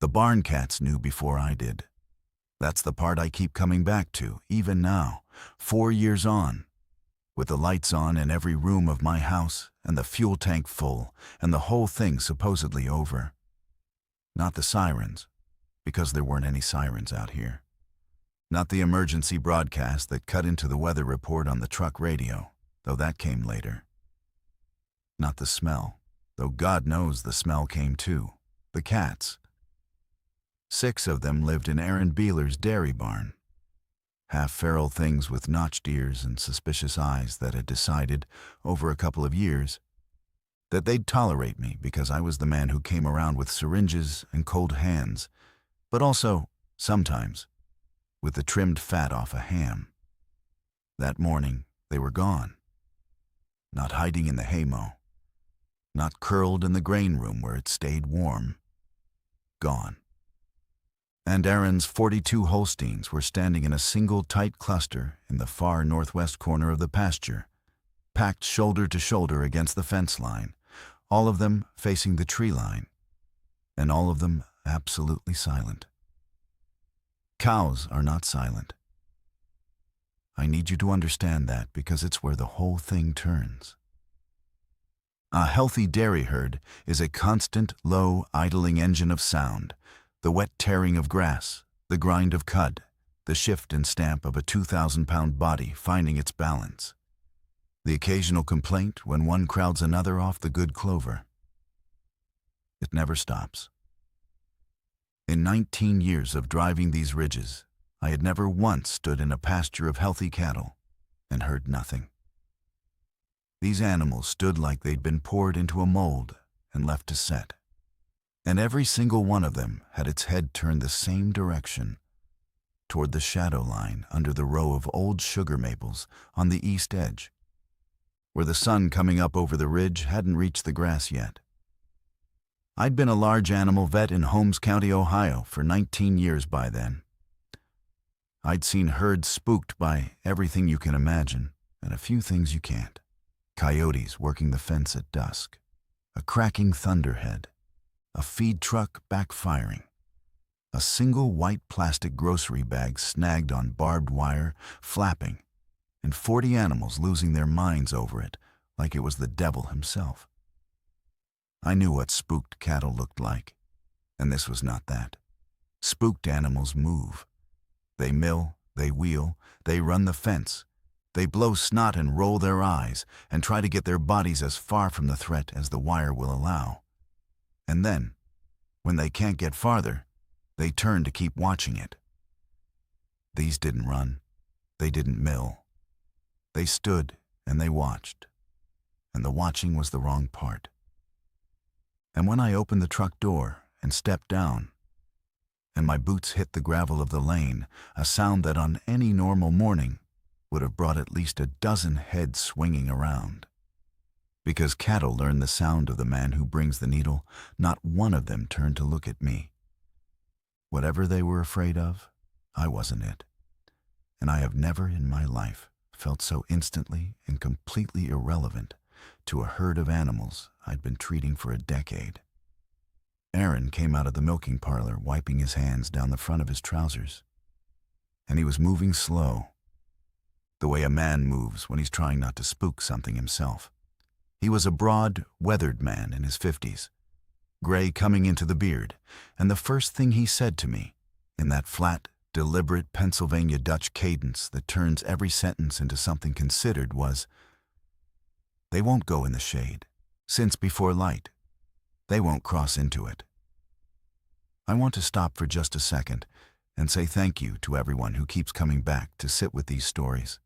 The barn cats knew before I did. That's the part I keep coming back to, even now, 4 years on, with the lights on in every room of my house and the fuel tank full and the whole thing supposedly over. Not the sirens, because there weren't any sirens out here. Not the emergency broadcast that cut into the weather report on the truck radio, though that came later. Not the smell, though God knows the smell came too. The cats. 6 of them lived in Aaron Beeler's dairy barn. Half-feral things with notched ears and suspicious eyes that had decided, over a couple of years, that they'd tolerate me because I was the man who came around with syringes and cold hands, but also, sometimes, with the trimmed fat off a ham. That morning, they were gone. Not hiding in the haymow. Not curled in the grain room where it stayed warm. Gone. And Aaron's 42 Holsteins were standing in a single tight cluster in the far northwest corner of the pasture, packed shoulder to shoulder against the fence line, all of them facing the tree line, and all of them absolutely silent. Cows are not silent. I need you to understand that because it's where the whole thing turns. A healthy dairy herd is a constant, low, idling engine of sound, the wet tearing of grass, the grind of cud, the shift and stamp of a 2,000-pound body finding its balance, the occasional complaint when one crowds another off the good clover. It never stops. In 19 years of driving these ridges, I had never once stood in a pasture of healthy cattle and heard nothing. These animals stood like they'd been poured into a mold and left to set. And every single one of them had its head turned the same direction, toward the shadow line under the row of old sugar maples on the east edge, where the sun coming up over the ridge hadn't reached the grass yet. I'd been a large animal vet in Holmes County, Ohio, for 19 years by then. I'd seen herds spooked by everything you can imagine, and a few things you can't. Coyotes working the fence at dusk, a cracking thunderhead, a feed truck backfiring, a single white plastic grocery bag snagged on barbed wire, flapping, and 40 animals losing their minds over it like it was the devil himself. I knew what spooked cattle looked like, and this was not that. Spooked animals move. They mill, they wheel, they run the fence. They blow snot and roll their eyes and try to get their bodies as far from the threat as the wire will allow. And then, when they can't get farther, they turn to keep watching it. These didn't run. They didn't mill. They stood and they watched. And the watching was the wrong part. And when I opened the truck door and stepped down, and my boots hit the gravel of the lane, a sound that on any normal morning would have brought at least a dozen heads swinging around. Because cattle learn the sound of the man who brings the needle, not one of them turned to look at me. Whatever they were afraid of, I wasn't it. And I have never in my life felt so instantly and completely irrelevant to a herd of animals I'd been treating for a decade. Aaron came out of the milking parlor wiping his hands down the front of his trousers. And he was moving slow, the way a man moves when he's trying not to spook something himself. He was a broad, weathered man in his 50s, gray coming into the beard, and the first thing he said to me, in that flat, deliberate Pennsylvania Dutch cadence that turns every sentence into something considered, was, "They won't go in the shade, since before light. They won't cross into it." I want to stop for just a second and say thank you to everyone who keeps coming back to sit with these stories.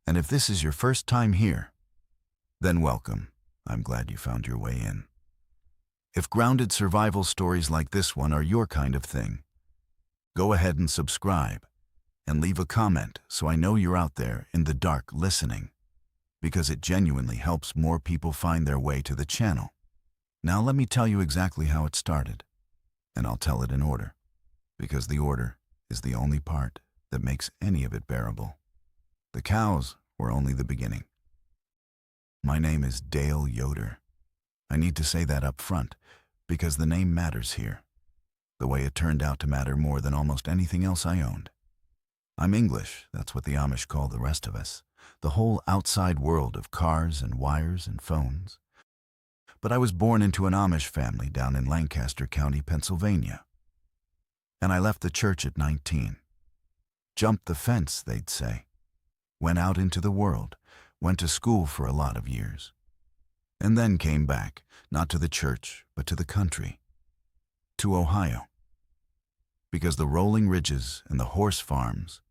And if this is your first time here, then welcome. I'm glad you found your way in. If grounded survival stories like this one are your kind of thing, go ahead and subscribe and leave a comment so I know you're out there in the dark listening, because it genuinely helps more people find their way to the channel. Now let me tell you exactly how it started, and I'll tell it in order, because the order is the only part that makes any of it bearable. The cows were only the beginning. My name is Dale Yoder. I need to say that up front, because the name matters here. the way it turned out to matter more than almost anything else I owned. I'm English, that's what the Amish call the rest of us, the whole outside world of cars and wires and phones. But I was born into an Amish family down in Lancaster County, Pennsylvania. And I left the church at 19. Jumped the fence, they'd say. Went out into the world, went to school for a lot of years. And then came back, not to the church, but to the country. To Ohio. Because the rolling ridges and the horse farms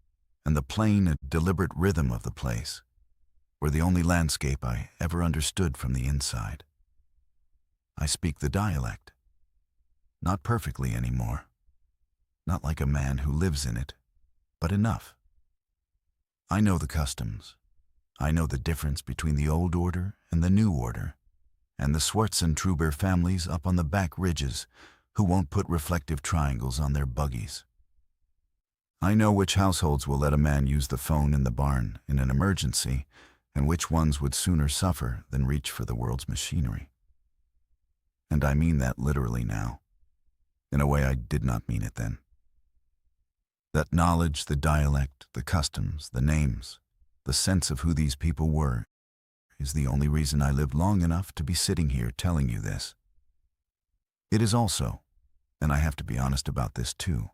and the plain and deliberate rhythm of the place were the only landscape I ever understood from the inside. I speak the dialect. Not perfectly anymore. Not like a man who lives in it, but enough. I know the customs. I know the difference between the old order and the new order, and the Schwartzentruber families up on the back ridges who won't put reflective triangles on their buggies. I know which households will let a man use the phone in the barn in an emergency, and which ones would sooner suffer than reach for the world's machinery. And I mean that literally now, in a way I did not mean it then. That knowledge, the dialect, the customs, the names, the sense of who these people were, is the only reason I lived long enough to be sitting here telling you this. It is also, and I have to be honest about this too,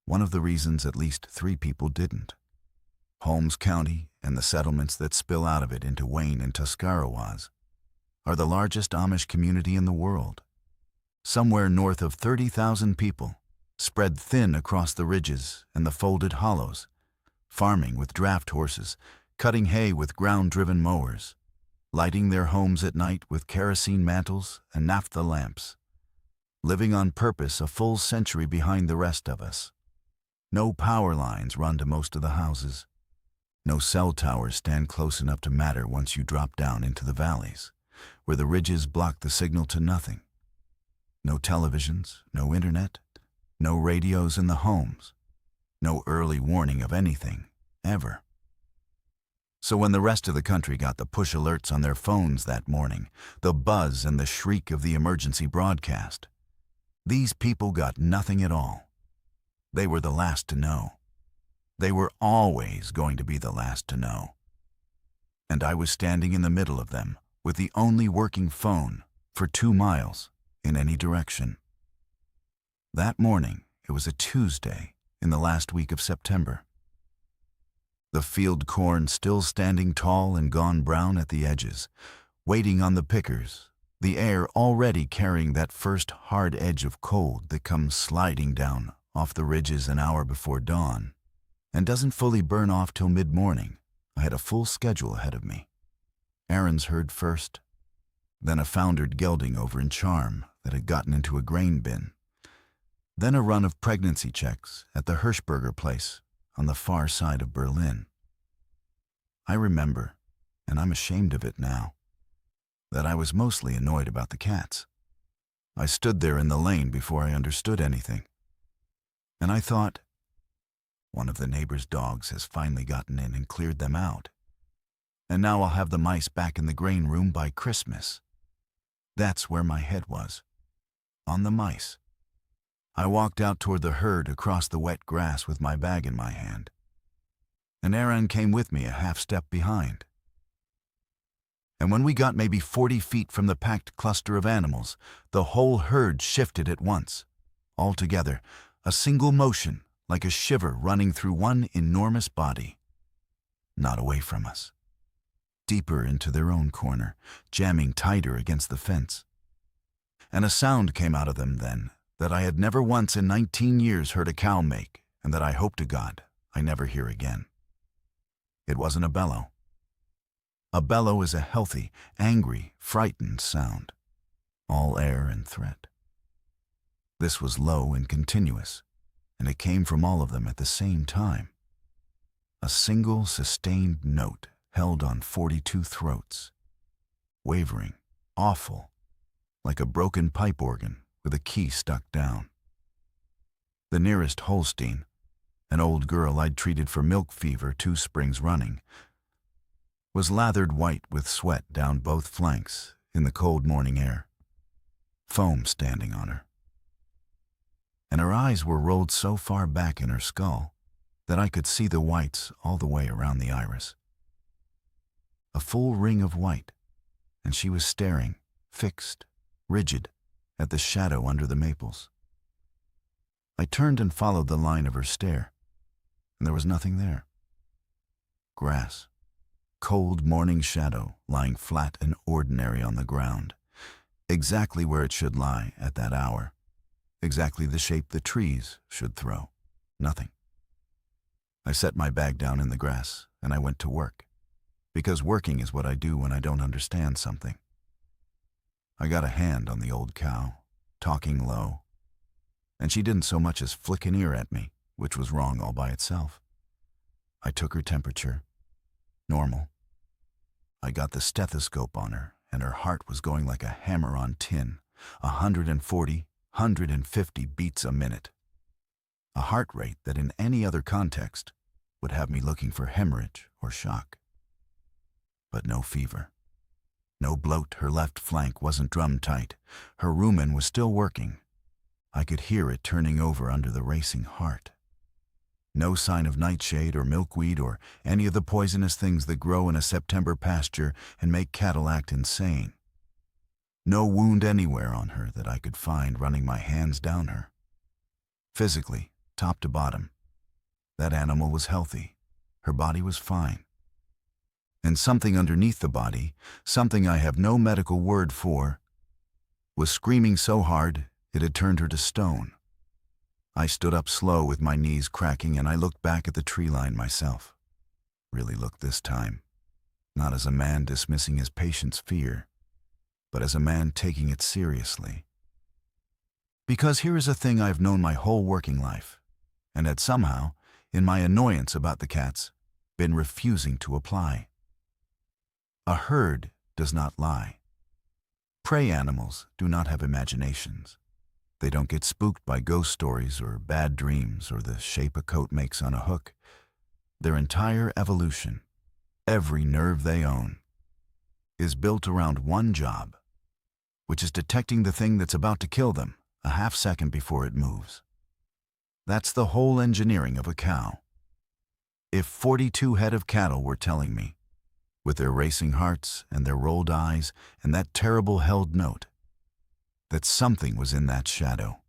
one of the reasons at least 3 people didn't. Holmes County and the settlements that spill out of it into Wayne and Tuscarawas are the largest Amish community in the world. Somewhere north of 30,000 people, spread thin across the ridges and the folded hollows, farming with draft horses, cutting hay with ground-driven mowers, lighting their homes at night with kerosene mantles and naphtha lamps, living on purpose a full century behind the rest of us. No power lines run to most of the houses. No cell towers stand close enough to matter once you drop down into the valleys, where the ridges block the signal to nothing. No televisions, no internet, no radios in the homes, no early warning of anything, ever. So when the rest of the country got the push alerts on their phones that morning, the buzz and the shriek of the emergency broadcast, these people got nothing at all. They were the last to know. They were always going to be the last to know. And I was standing in the middle of them with the only working phone for 2 miles in any direction. That morning, it was a Tuesday in the last week of September. The field corn still standing tall and gone brown at the edges, waiting on the pickers, the air already carrying that first hard edge of cold that comes sliding down off the ridges an hour before dawn, and doesn't fully burn off till mid-morning. I had a full schedule ahead of me. Errands heard first, then a foundered gelding over in Charm that had gotten into a grain bin, then a run of pregnancy checks at the Hirschberger place on the far side of Berlin. I remember, and I'm ashamed of it now, that I was mostly annoyed about the cats. I stood there in the lane before I understood anything. And I thought, one of the neighbor's dogs has finally gotten in and cleared them out. And now I'll have the mice back in the grain room by Christmas. That's where my head was. On the mice. I walked out toward the herd across the wet grass with my bag in my hand. And Aaron came with me a half step behind. And when we got maybe 40 feet from the packed cluster of animals, the whole herd shifted at once. All together, a single motion, like a shiver running through one enormous body. Not away from us. Deeper into their own corner, jamming tighter against the fence. And a sound came out of them then that I had never once in 19 years heard a cow make, and that I hope to God I never hear again. It wasn't a bellow. A bellow is a healthy, angry, frightened sound, all air and threat. This was low and continuous, and it came from all of them at the same time. A single sustained note held on 42 throats, wavering, awful, like a broken pipe organ with a key stuck down. The nearest Holstein, an old girl I'd treated for milk fever 2 springs running, was lathered white with sweat down both flanks in the cold morning air, foam standing on her. and her eyes were rolled so far back in her skull that I could see the whites all the way around the iris. A full ring of white, and she was staring, fixed, rigid, at the shadow under the maples. I turned and followed the line of her stare, and there was nothing there. Grass, cold morning shadow lying flat and ordinary on the ground, exactly where it should lie at that hour, exactly the shape the trees should throw. Nothing. I set my bag down in the grass, and I went to work, because working is what I do when I don't understand something. I got a hand on the old cow, talking low, and she didn't so much as flick an ear at me, which was wrong all by itself. I took her temperature. Normal. I got the stethoscope on her, and her heart was going like a hammer on tin, 140, 150 beats a minute. A heart rate that in any other context would have me looking for hemorrhage or shock. But no fever. No bloat, her left flank wasn't drum tight. Her rumen was still working. I could hear it turning over under the racing heart. No sign of nightshade or milkweed or any of the poisonous things that grow in a September pasture and make cattle act insane. No wound anywhere on her that I could find running my hands down her. Physically, top to bottom, that animal was healthy. Her body was fine. And something underneath the body, something I have no medical word for, was screaming so hard it had turned her to stone. I stood up slow with my knees cracking, and I looked back at the tree line myself. Really looked this time, not as a man dismissing his patient's fear, but as a man taking it seriously. Because here is a thing I've known my whole working life, and had somehow, in my annoyance about the cats, been refusing to apply. A herd does not lie. Prey animals do not have imaginations. They don't get spooked by ghost stories or bad dreams or the shape a coat makes on a hook. Their entire evolution, every nerve they own, is built around one job, which is detecting the thing that's about to kill them a half second before it moves. That's the whole engineering of a cow. If 42 head of cattle were telling me, with their racing hearts and their rolled eyes and that terrible held note, that something was in that shadow,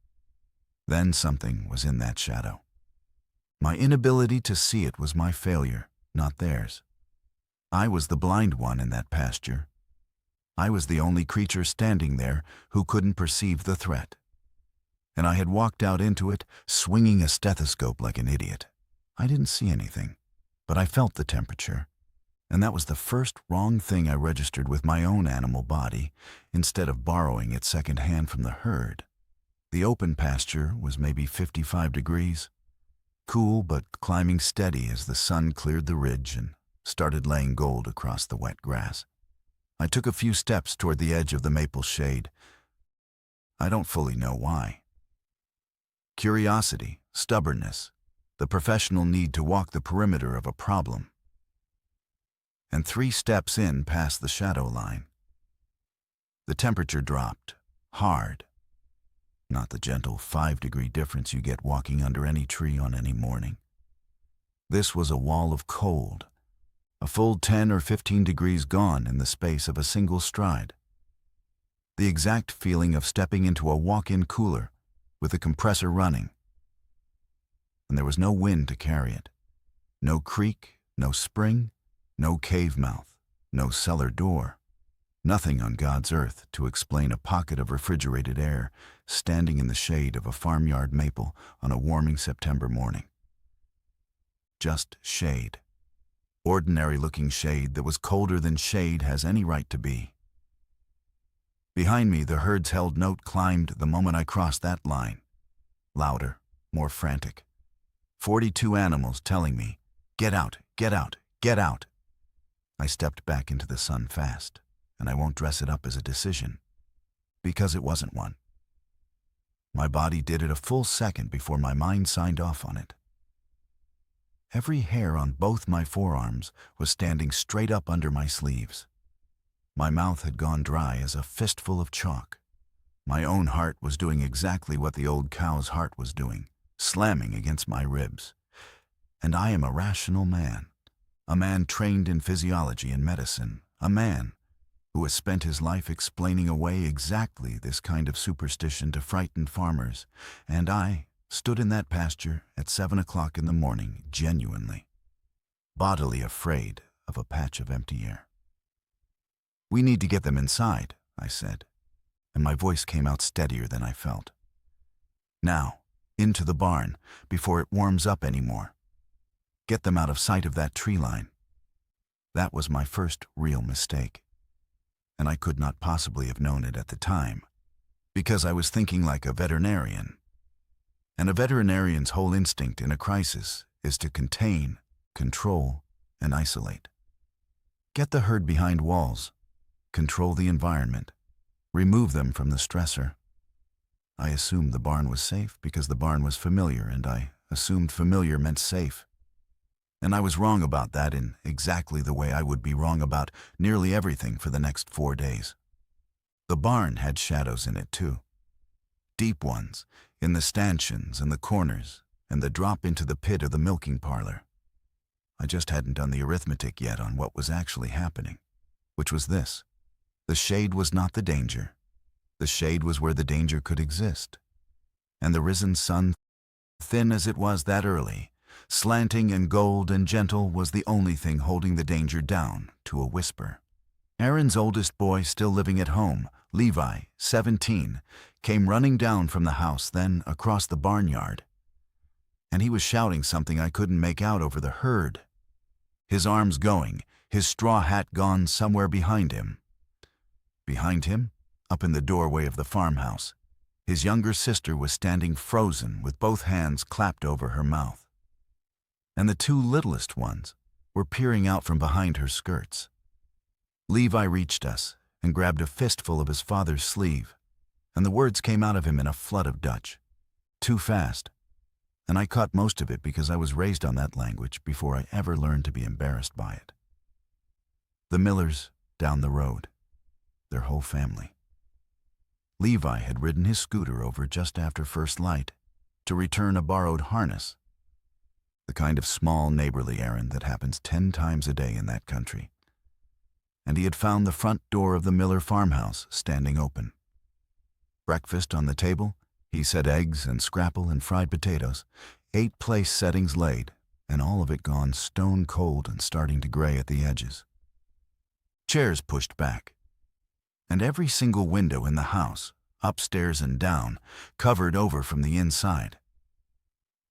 then something was in that shadow. My inability to see it was my failure, not theirs. I was the blind one in that pasture. I was the only creature standing there who couldn't perceive the threat. And I had walked out into it, swinging a stethoscope like an idiot. I didn't see anything, but I felt the temperature. And that was the first wrong thing I registered with my own animal body, instead of borrowing it secondhand from the herd. The open pasture was maybe 55 degrees, cool but climbing steady as the sun cleared the ridge and started laying gold across the wet grass. I took a few steps toward the edge of the maple shade. I don't fully know why. Curiosity, stubbornness, the professional need to walk the perimeter of a problem. And 3 steps in past the shadow line, the temperature dropped, hard. Not the gentle 5-degree difference you get walking under any tree on any morning. This was a wall of cold, a full 10 or 15 degrees gone in the space of a single stride. The exact feeling of stepping into a walk-in cooler with the compressor running. And there was no wind to carry it, no creek, no spring, no cave mouth, no cellar door, nothing on God's earth to explain a pocket of refrigerated air standing in the shade of a farmyard maple on a warming September morning. Just shade. Ordinary-looking shade that was colder than shade has any right to be. Behind me, the herd's held note climbed the moment I crossed that line. Louder, more frantic. 42 animals telling me, "Get out, get out, get out." I stepped back into the sun fast, and I won't dress it up as a decision, because it wasn't one. My body did it a full second before my mind signed off on it. Every hair on both my forearms was standing straight up under my sleeves. My mouth had gone dry as a fistful of chalk. My own heart was doing exactly what the old cow's heart was doing, slamming against my ribs. And I am a rational man, a man trained in physiology and medicine, a man who has spent his life explaining away exactly this kind of superstition to frightened farmers, and I stood in that pasture at 7 o'clock in the morning, genuinely, bodily afraid of a patch of empty air. "We need to get them inside," I said, and my voice came out steadier than I felt. "Now, into the barn, before it warms up anymore. Get them out of sight of that tree line." That was my first real mistake, and I could not possibly have known it at the time, because I was thinking like a veterinarian. And a veterinarian's whole instinct in a crisis is to contain, control, and isolate. Get the herd behind walls, control the environment, remove them from the stressor. I assumed the barn was safe because the barn was familiar, and I assumed familiar meant safe. And I was wrong about that in exactly the way I would be wrong about nearly everything for the next 4 days. The barn had shadows in it too. Deep ones, in the stanchions and the corners, and the drop into the pit of the milking parlor. I just hadn't done the arithmetic yet on what was actually happening, which was this. The shade was not the danger. The shade was where the danger could exist. And the risen sun, thin as it was that early, slanting and gold and gentle, was the only thing holding the danger down to a whisper. Aaron's oldest boy, still living at home, Levi, 17, came running down from the house, then across the barnyard. And he was shouting something I couldn't make out over the herd. His arms going, his straw hat gone somewhere behind him. Behind him, up in the doorway of the farmhouse, his younger sister was standing frozen with both hands clapped over her mouth. And the 2 littlest ones were peering out from behind her skirts. Levi reached us and grabbed a fistful of his father's sleeve, and the words came out of him in a flood of Dutch. Too fast, and I caught most of it because I was raised on that language before I ever learned to be embarrassed by it. The Millers down the road, their whole family. Levi had ridden his scooter over just after first light to return a borrowed harness, the kind of small neighborly errand that happens 10 times a day in that country. And he had found the front door of the Miller farmhouse standing open. Breakfast on the table, he said eggs and scrapple and fried potatoes, 8 place settings laid, and all of it gone stone cold and starting to gray at the edges. Chairs pushed back, and every single window in the house, upstairs and down, covered over from the inside.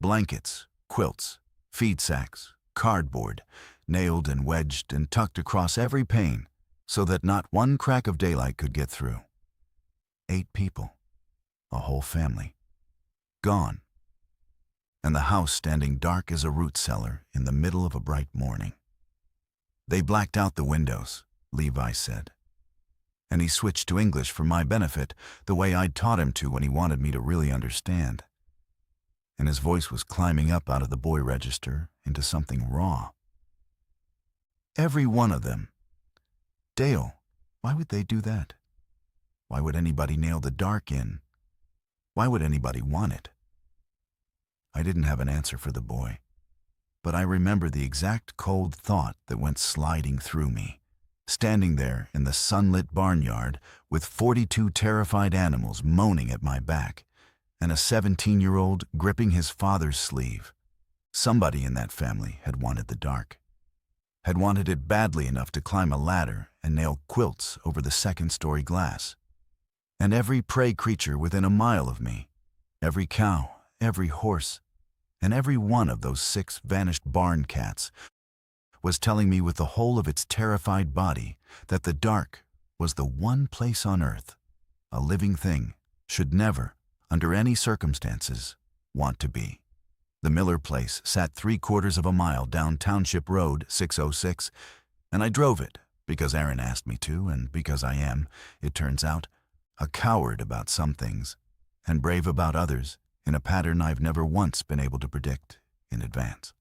Blankets, quilts, feed sacks, cardboard, nailed and wedged and tucked across every pane so that not one crack of daylight could get through. 8 people, a whole family, gone, and the house standing dark as a root cellar in the middle of a bright morning. "They blacked out the windows," Levi said. And he switched to English for my benefit, the way I'd taught him to when he wanted me to really understand. And his voice was climbing up out of the boy register into something raw. "Every one of them. Dale, why would they do that? Why would anybody nail the dark in? Why would anybody want it?" I didn't have an answer for the boy, but I remember the exact cold thought that went sliding through me, standing there in the sunlit barnyard with 42 terrified animals moaning at my back, and a 17-year-old gripping his father's sleeve. Somebody in that family had wanted the dark, had wanted it badly enough to climb a ladder and nail quilts over the second-story glass. And every prey creature within a mile of me, every cow, every horse, and every one of those 6 vanished barn cats was telling me with the whole of its terrified body that the dark was the one place on earth a living thing should never, under any circumstances, want to be. The Miller place sat 3/4 of a mile down Township Road 606, and I drove it because Aaron asked me to, and because I am, it turns out, a coward about some things and brave about others in a pattern I've never once been able to predict in advance.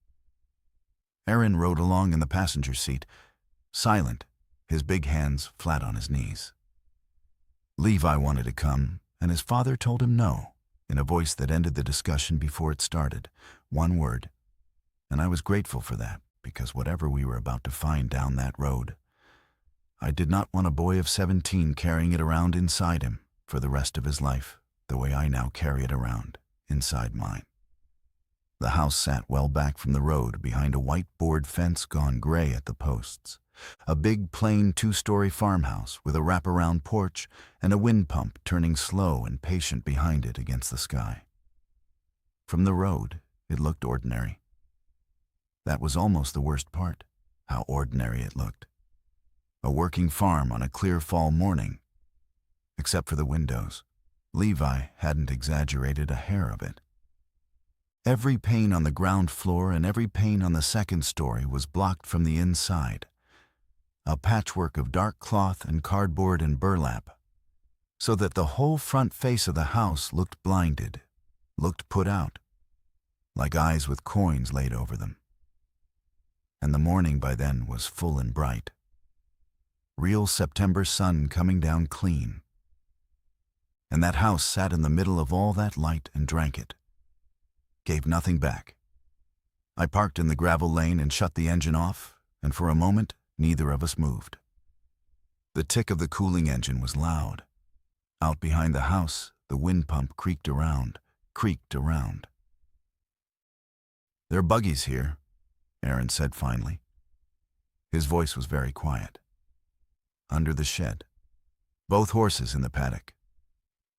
Aaron rode along in the passenger seat, silent, his big hands flat on his knees. Levi wanted to come and his father told him no, in a voice that ended the discussion before it started. One word. And I was grateful for that, because whatever we were about to find down that road, I did not want a boy of 17 carrying it around inside him for the rest of his life, the way I now carry it around inside mine. The house sat well back from the road behind a white board fence gone gray at the posts. A big, plain 2-story farmhouse with a wraparound porch and a wind pump turning slow and patient behind it against the sky. From the road, it looked ordinary. That was almost the worst part, how ordinary it looked. A working farm on a clear fall morning. Except for the windows, Levi hadn't exaggerated a hair of it. Every pane on the ground floor and every pane on the second story was blocked from the inside. A patchwork of dark cloth and cardboard and burlap, so that the whole front face of the house looked blinded, looked put out, like eyes with coins laid over them. And the morning by then was full and bright. Real September sun coming down clean. And that house sat in the middle of all that light and drank it. Gave nothing back. I parked in the gravel lane and shut the engine off, and for a moment, neither of us moved. The tick of the cooling engine was loud. Out behind the house, the wind pump creaked around. "There are buggies here," Aaron said finally. His voice was very quiet. "Under the shed. Both horses in the paddock.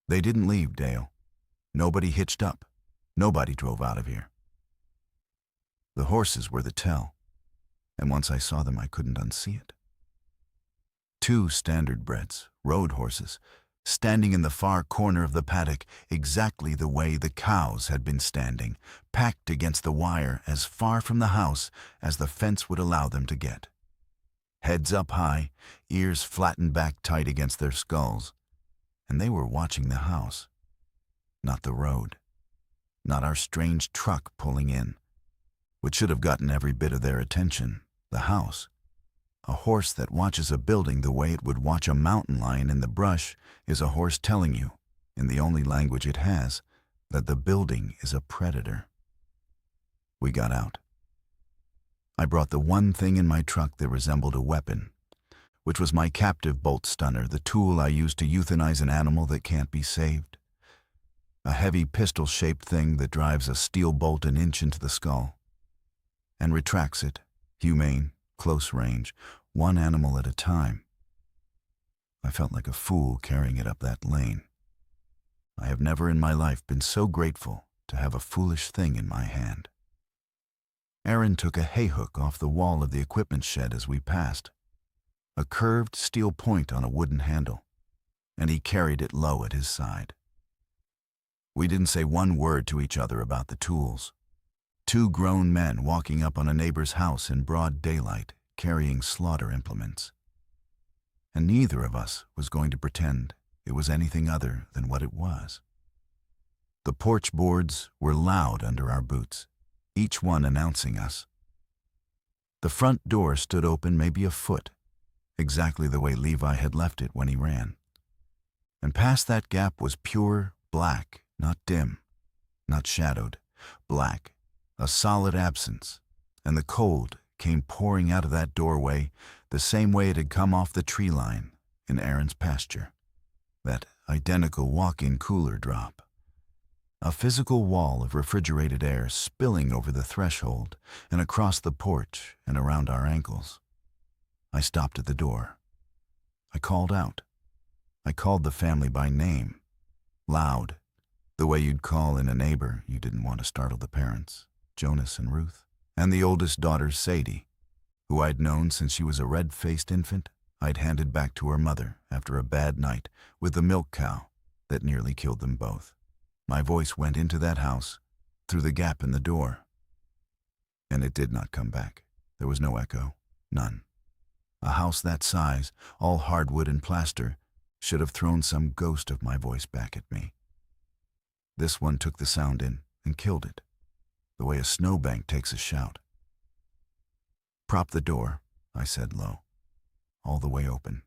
They didn't leave, Dale. Nobody hitched up. Nobody drove out of here." The horses were the tell, and once I saw them I couldn't unsee it. 2 standard breds, road horses, standing in the far corner of the paddock exactly the way the cows had been standing, packed against the wire as far from the house as the fence would allow them to get. Heads up high, ears flattened back tight against their skulls, and they were watching the house, not the road, not our strange truck pulling in, which should have gotten every bit of their attention, the house. A horse that watches a building the way it would watch a mountain lion in the brush is a horse telling you, in the only language it has, that the building is a predator. We got out. I brought the one thing in my truck that resembled a weapon, which was my captive bolt stunner, the tool I use to euthanize an animal that can't be saved. A heavy pistol-shaped thing that drives a steel bolt an inch into the skull and retracts it, humane, close range, one animal at a time. I felt like a fool carrying it up that lane. I have never in my life been so grateful to have a foolish thing in my hand. Aaron took a hay hook off the wall of the equipment shed as we passed, a curved steel point on a wooden handle, and he carried it low at his side. We didn't say one word to each other about the tools. 2 grown men walking up on a neighbor's house in broad daylight, carrying slaughter implements. And neither of us was going to pretend it was anything other than what it was. The porch boards were loud under our boots, each one announcing us. The front door stood open maybe a foot, exactly the way Levi had left it when he ran. And past that gap was pure black, not dim, not shadowed, black, a solid absence, and the cold came pouring out of that doorway the same way it had come off the tree line in Aaron's pasture, that identical walk-in cooler drop. A physical wall of refrigerated air spilling over the threshold and across the porch and around our ankles. I stopped at the door. I called out. I called the family by name, loud, the way you'd call in a neighbor you didn't want to startle the parents, Jonas and Ruth, and the oldest daughter, Sadie, who I'd known since she was a red-faced infant I'd handed back to her mother after a bad night with the milk cow that nearly killed them both. My voice went into that house, through the gap in the door. And it did not come back. There was no echo, none. A house that size, all hardwood and plaster, should have thrown some ghost of my voice back at me. This one took the sound in and killed it, the way a snowbank takes a shout. "Prop the door," I said low, "all the way open.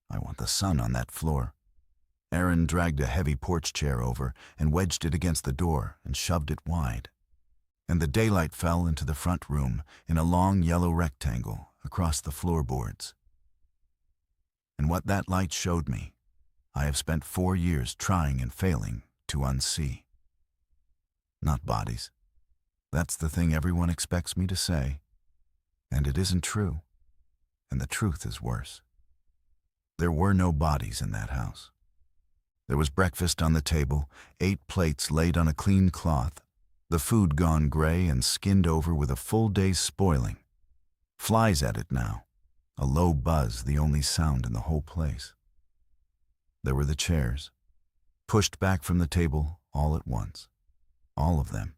I want the sun on that floor." Aaron dragged a heavy porch chair over and wedged it against the door and shoved it wide. And the daylight fell into the front room in a long yellow rectangle across the floorboards. And what that light showed me, I have spent 4 years trying and failing to unsee. Not bodies. That's the thing everyone expects me to say. And it isn't true. And the truth is worse. There were no bodies in that house. There was breakfast on the table, 8 plates laid on a clean cloth, the food gone gray and skinned over with a full day's spoiling. Flies at it now, a low buzz the only sound in the whole place. There were the chairs, pushed back from the table all at once, all of them,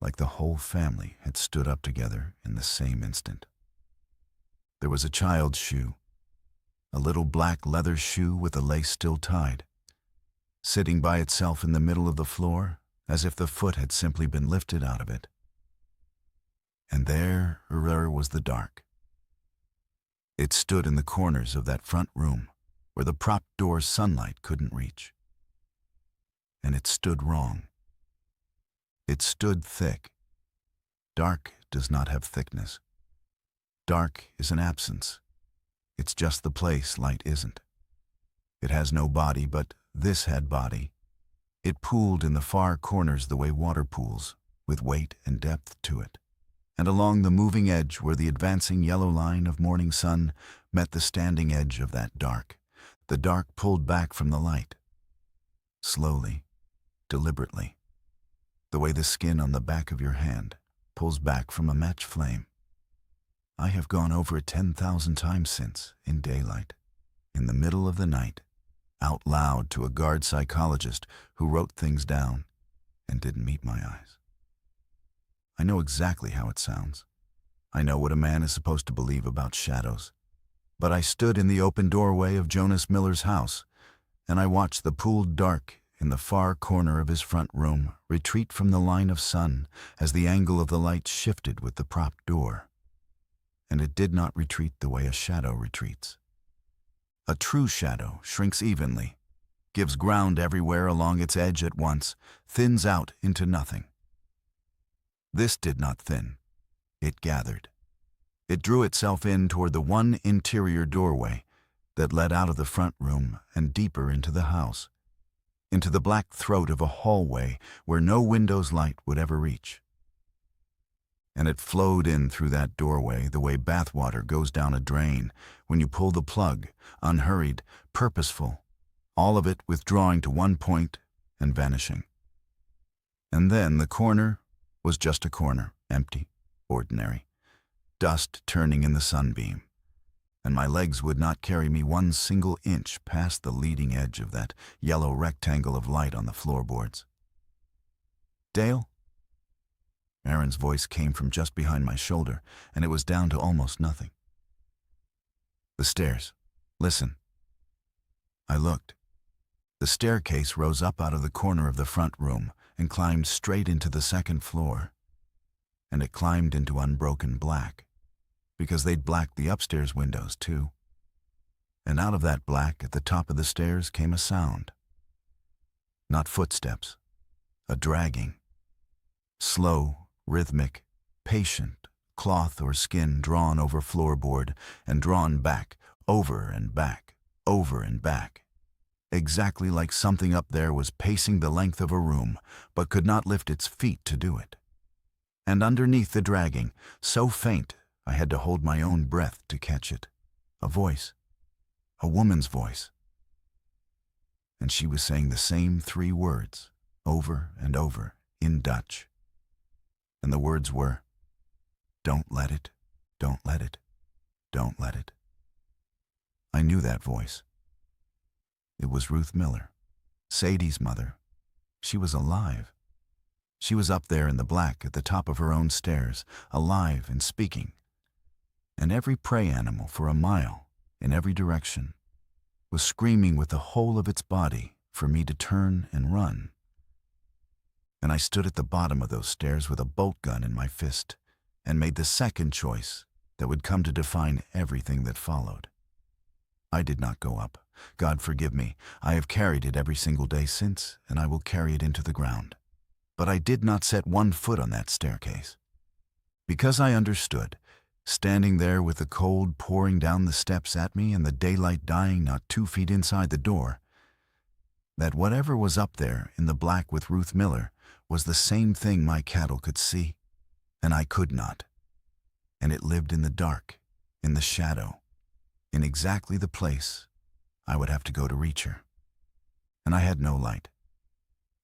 like the whole family had stood up together in the same instant. There was a child's shoe, a little black leather shoe with the lace still tied, sitting by itself in the middle of the floor as if the foot had simply been lifted out of it. And there was the dark. It stood in the corners of that front room where the propped door's sunlight couldn't reach. And it stood wrong. It stood thick. Dark does not have thickness. Dark is an absence. It's just the place light isn't. It has no body, but this had body. It pooled in the far corners the way water pools, with weight and depth to it. And along the moving edge where the advancing yellow line of morning sun met the standing edge of that dark, the dark pulled back from the light. Slowly, deliberately, the way the skin on the back of your hand pulls back from a match flame. I have gone over it 10,000 times since, in daylight, in the middle of the night, out loud to a guard psychologist who wrote things down and didn't meet my eyes. I know exactly how it sounds. I know what a man is supposed to believe about shadows. But I stood in the open doorway of Jonas Miller's house, and I watched the pooled dark in the far corner of his front room retreat from the line of sun as the angle of the light shifted with the propped door. And it did not retreat the way a shadow retreats. A true shadow shrinks evenly, gives ground everywhere along its edge at once, thins out into nothing. This did not thin. It gathered. It drew itself in toward the one interior doorway that led out of the front room and deeper into the house, into the black throat of a hallway where no window's light would ever reach. And it flowed in through that doorway the way bathwater goes down a drain when you pull the plug, unhurried, purposeful, all of it withdrawing to one point and vanishing. And then the corner was just a corner, empty, ordinary, dust turning in the sunbeam, and my legs would not carry me 1 single inch past the leading edge of that yellow rectangle of light on the floorboards. "Dale?" Aaron's voice came from just behind my shoulder, and it was down to almost nothing. "The stairs. Listen." I looked. The staircase rose up out of the corner of the front room and climbed straight into the second floor. And it climbed into unbroken black, because they'd blacked the upstairs windows too. And out of that black at the top of the stairs came a sound. Not footsteps, a dragging. Slow, rhythmic, patient, cloth or skin drawn over floorboard and drawn back, over and back, over and back. Exactly like something up there was pacing the length of a room, but could not lift its feet to do it. And underneath the dragging, so faint I had to hold my own breath to catch it, a voice, a woman's voice. And she was saying the same 3 words, over and over, in Dutch. And the words were, "Don't let it, don't let it, don't let it." I knew that voice. It was Ruth Miller, Sadie's mother. She was alive. She was up there in the black at the top of her own stairs, alive and speaking. And every prey animal for a mile, in every direction, was screaming with the whole of its body for me to turn and run. And I stood at the bottom of those stairs with a bolt gun in my fist and made the second choice that would come to define everything that followed. I did not go up. God forgive me, I have carried it every single day since, and I will carry it into the ground. But I did not set one foot on that staircase. Because I understood, standing there with the cold pouring down the steps at me and the daylight dying not 2 feet inside the door, that whatever was up there in the black with Ruth Miller was the same thing my cattle could see, and I could not. And it lived in the dark, in the shadow, in exactly the place I would have to go to reach her. And I had no light,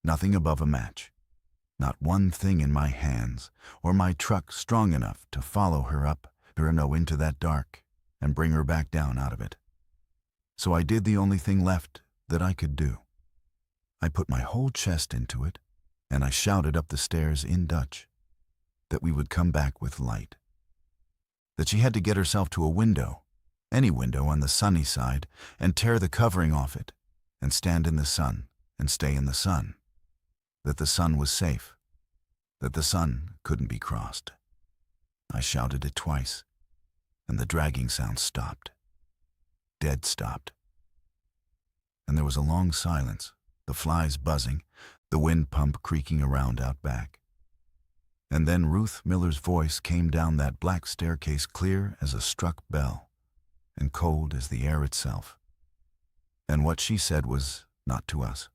nothing above a match, not one thing in my hands or my truck strong enough to follow her up or no into that dark and bring her back down out of it. So I did the only thing left that I could do. I put my whole chest into it, and I shouted up the stairs in Dutch that we would come back with light, that she had to get herself to a window, any window on the sunny side, and tear the covering off it and stand in the sun and stay in the sun, that the sun was safe, that the sun couldn't be crossed. I shouted it twice, and the dragging sound stopped, dead stopped. And there was a long silence, the flies buzzing, the wind pump creaking around out back. And then Ruth Miller's voice came down that black staircase clear as a struck bell and cold as the air itself. And what she said was not to us.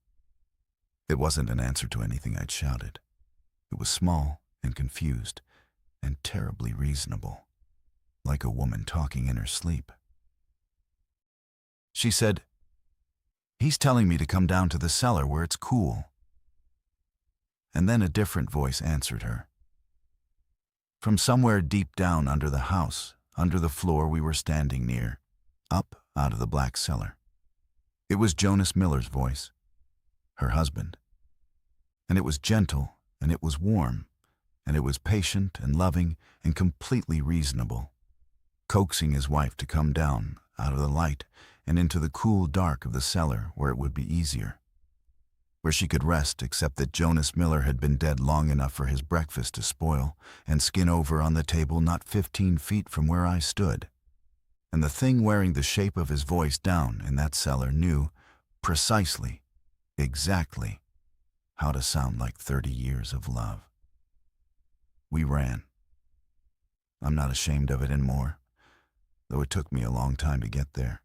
It wasn't an answer to anything I'd shouted. It was small and confused and terribly reasonable, like a woman talking in her sleep. She said, "He's telling me to come down to the cellar where it's cool." And then a different voice answered her. From somewhere deep down under the house, under the floor we were standing near, up out of the black cellar. It was Jonas Miller's voice, her husband. And it was gentle, and it was warm, and it was patient and loving and completely reasonable, coaxing his wife to come down out of the light and into the cool dark of the cellar where it would be easier, where she could rest, except that Jonas Miller had been dead long enough for his breakfast to spoil and skin over on the table not 15 feet from where I stood. And the thing wearing the shape of his voice down in that cellar knew precisely, exactly, how to sound like 30 years of love. We ran. I'm not ashamed of it anymore, though it took me a long time to get there.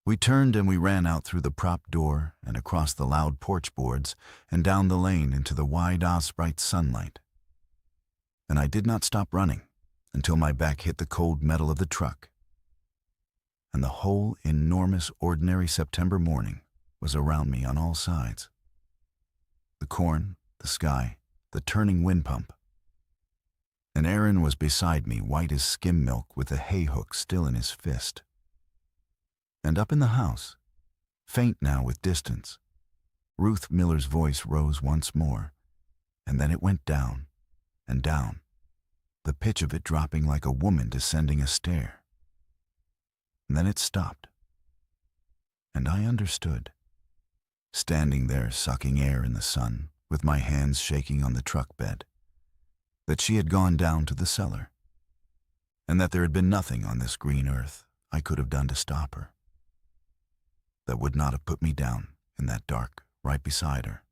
We turned and we ran out through the prop door and across the loud porch boards and down the lane into the wide Osprite sunlight. And I did not stop running until my back hit the cold metal of the truck. And the whole enormous ordinary September morning was around me on all sides. The corn, the sky, the turning wind pump. And Aaron was beside me, white as skim milk, with a hay hook still in his fist. And up in the house, faint now with distance, Ruth Miller's voice rose once more, and then it went down and down, the pitch of it dropping like a woman descending a stair. And then it stopped, and I understood, standing there sucking air in the sun, with my hands shaking on the truck bed, that she had gone down to the cellar, and that there had been nothing on this green earth I could have done to stop her, that would not have put me down in that dark right beside her.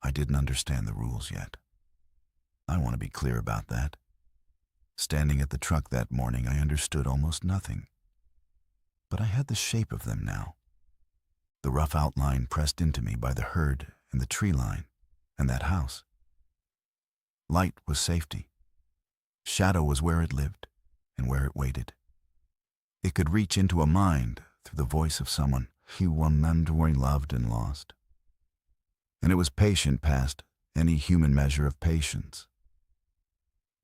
I didn't understand the rules yet. I want to be clear about that. Standing at the truck that morning, I understood almost nothing. But I had the shape of them now. The rough outline pressed into me by the herd and the tree line and that house. Light was safety. Shadow was where it lived and where it waited. It could reach into a mind through the voice of someone he loved and lost. And it was patient past any human measure of patience.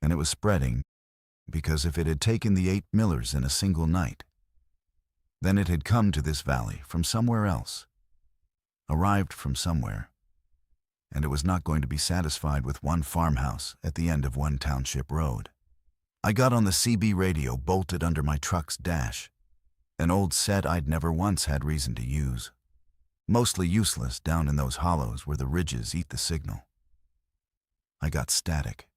And it was spreading, because if it had taken the 8 Millers in a single night, then it had come to this valley from somewhere else, arrived from somewhere, and it was not going to be satisfied with one farmhouse at the end of one township road. I got on the CB radio bolted under my truck's dash, an old set I'd never once had reason to use, mostly useless down in those hollows where the ridges eat the signal. I got static.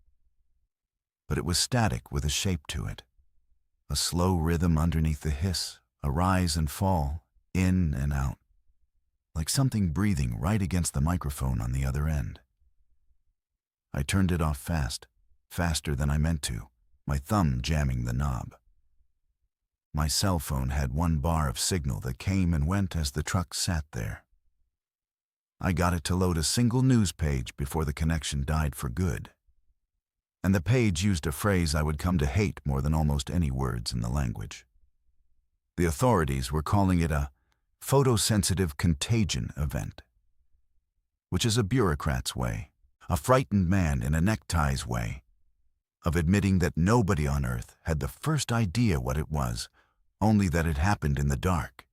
But it was static with a shape to it, a slow rhythm underneath the hiss, a rise and fall, in and out, like something breathing right against the microphone on the other end. I turned it off fast, faster than I meant to, my thumb jamming the knob. My cell phone had 1 bar of signal that came and went as the truck sat there. I got it to load a single news page before the connection died for good. And the page used a phrase I would come to hate more than almost any words in the language. The authorities were calling it a photosensitive contagion event, which is a bureaucrat's way, a frightened man in a neckties way, of admitting that nobody on earth had the first idea what it was, only that it happened in the dark,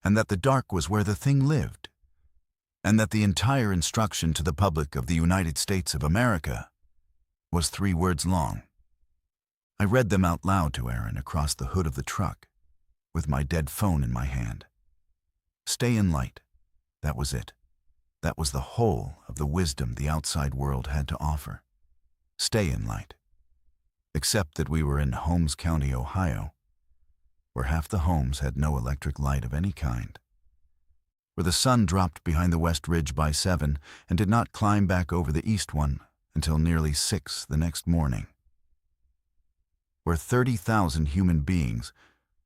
and that the dark was where the thing lived, and that the entire instruction to the public of the United States of America was 3 words long. I read them out loud to Aaron across the hood of the truck, with my dead phone in my hand. Stay in light. That was it. That was the whole of the wisdom the outside world had to offer. Stay in light. Except that we were in Holmes County, Ohio, where half the homes had no electric light of any kind, where the sun dropped behind the west ridge by 7 and did not climb back over the east one until nearly 6 the next morning, where 30,000 human beings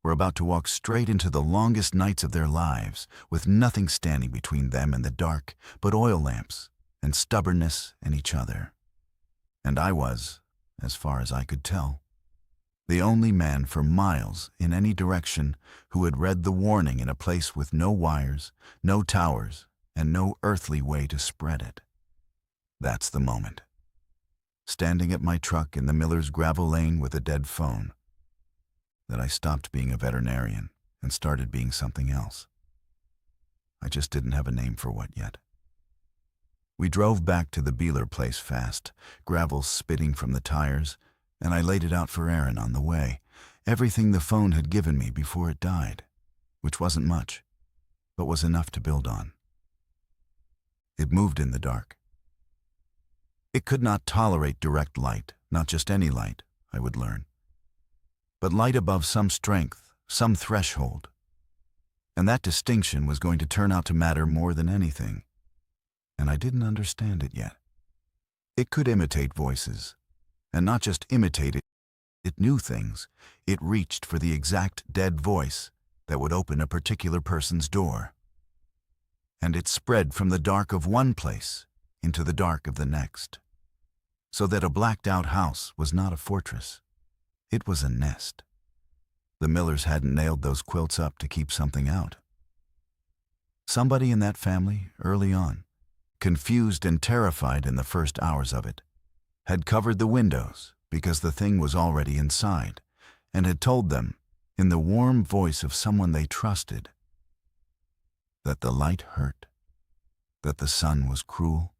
were about to walk straight into the longest nights of their lives with nothing standing between them and the dark but oil lamps and stubbornness and each other. And I was, as far as I could tell, the only man for miles in any direction who had read the warning in a place with no wires, no towers, and no earthly way to spread it. That's the moment. Standing at my truck in the Miller's gravel lane with a dead phone, that I stopped being a veterinarian and started being something else. I just didn't have a name for what yet. We drove back to the Beeler place fast, gravel spitting from the tires, and I laid it out for Aaron on the way, everything the phone had given me before it died, which wasn't much, but was enough to build on. It moved in the dark. It could not tolerate direct light, not just any light, I would learn, but light above some strength, some threshold. And that distinction was going to turn out to matter more than anything, and I didn't understand it yet. It could imitate voices, and not just imitate it, it knew things. It reached for the exact dead voice that would open a particular person's door. And it spread from the dark of one place into the dark of the next, so that a blacked-out house was not a fortress. It was a nest. The Millers hadn't nailed those quilts up to keep something out. Somebody in that family, early on, confused and terrified in the first hours of it, had covered the windows because the thing was already inside, and had told them, in the warm voice of someone they trusted, that the light hurt, that the sun was cruel,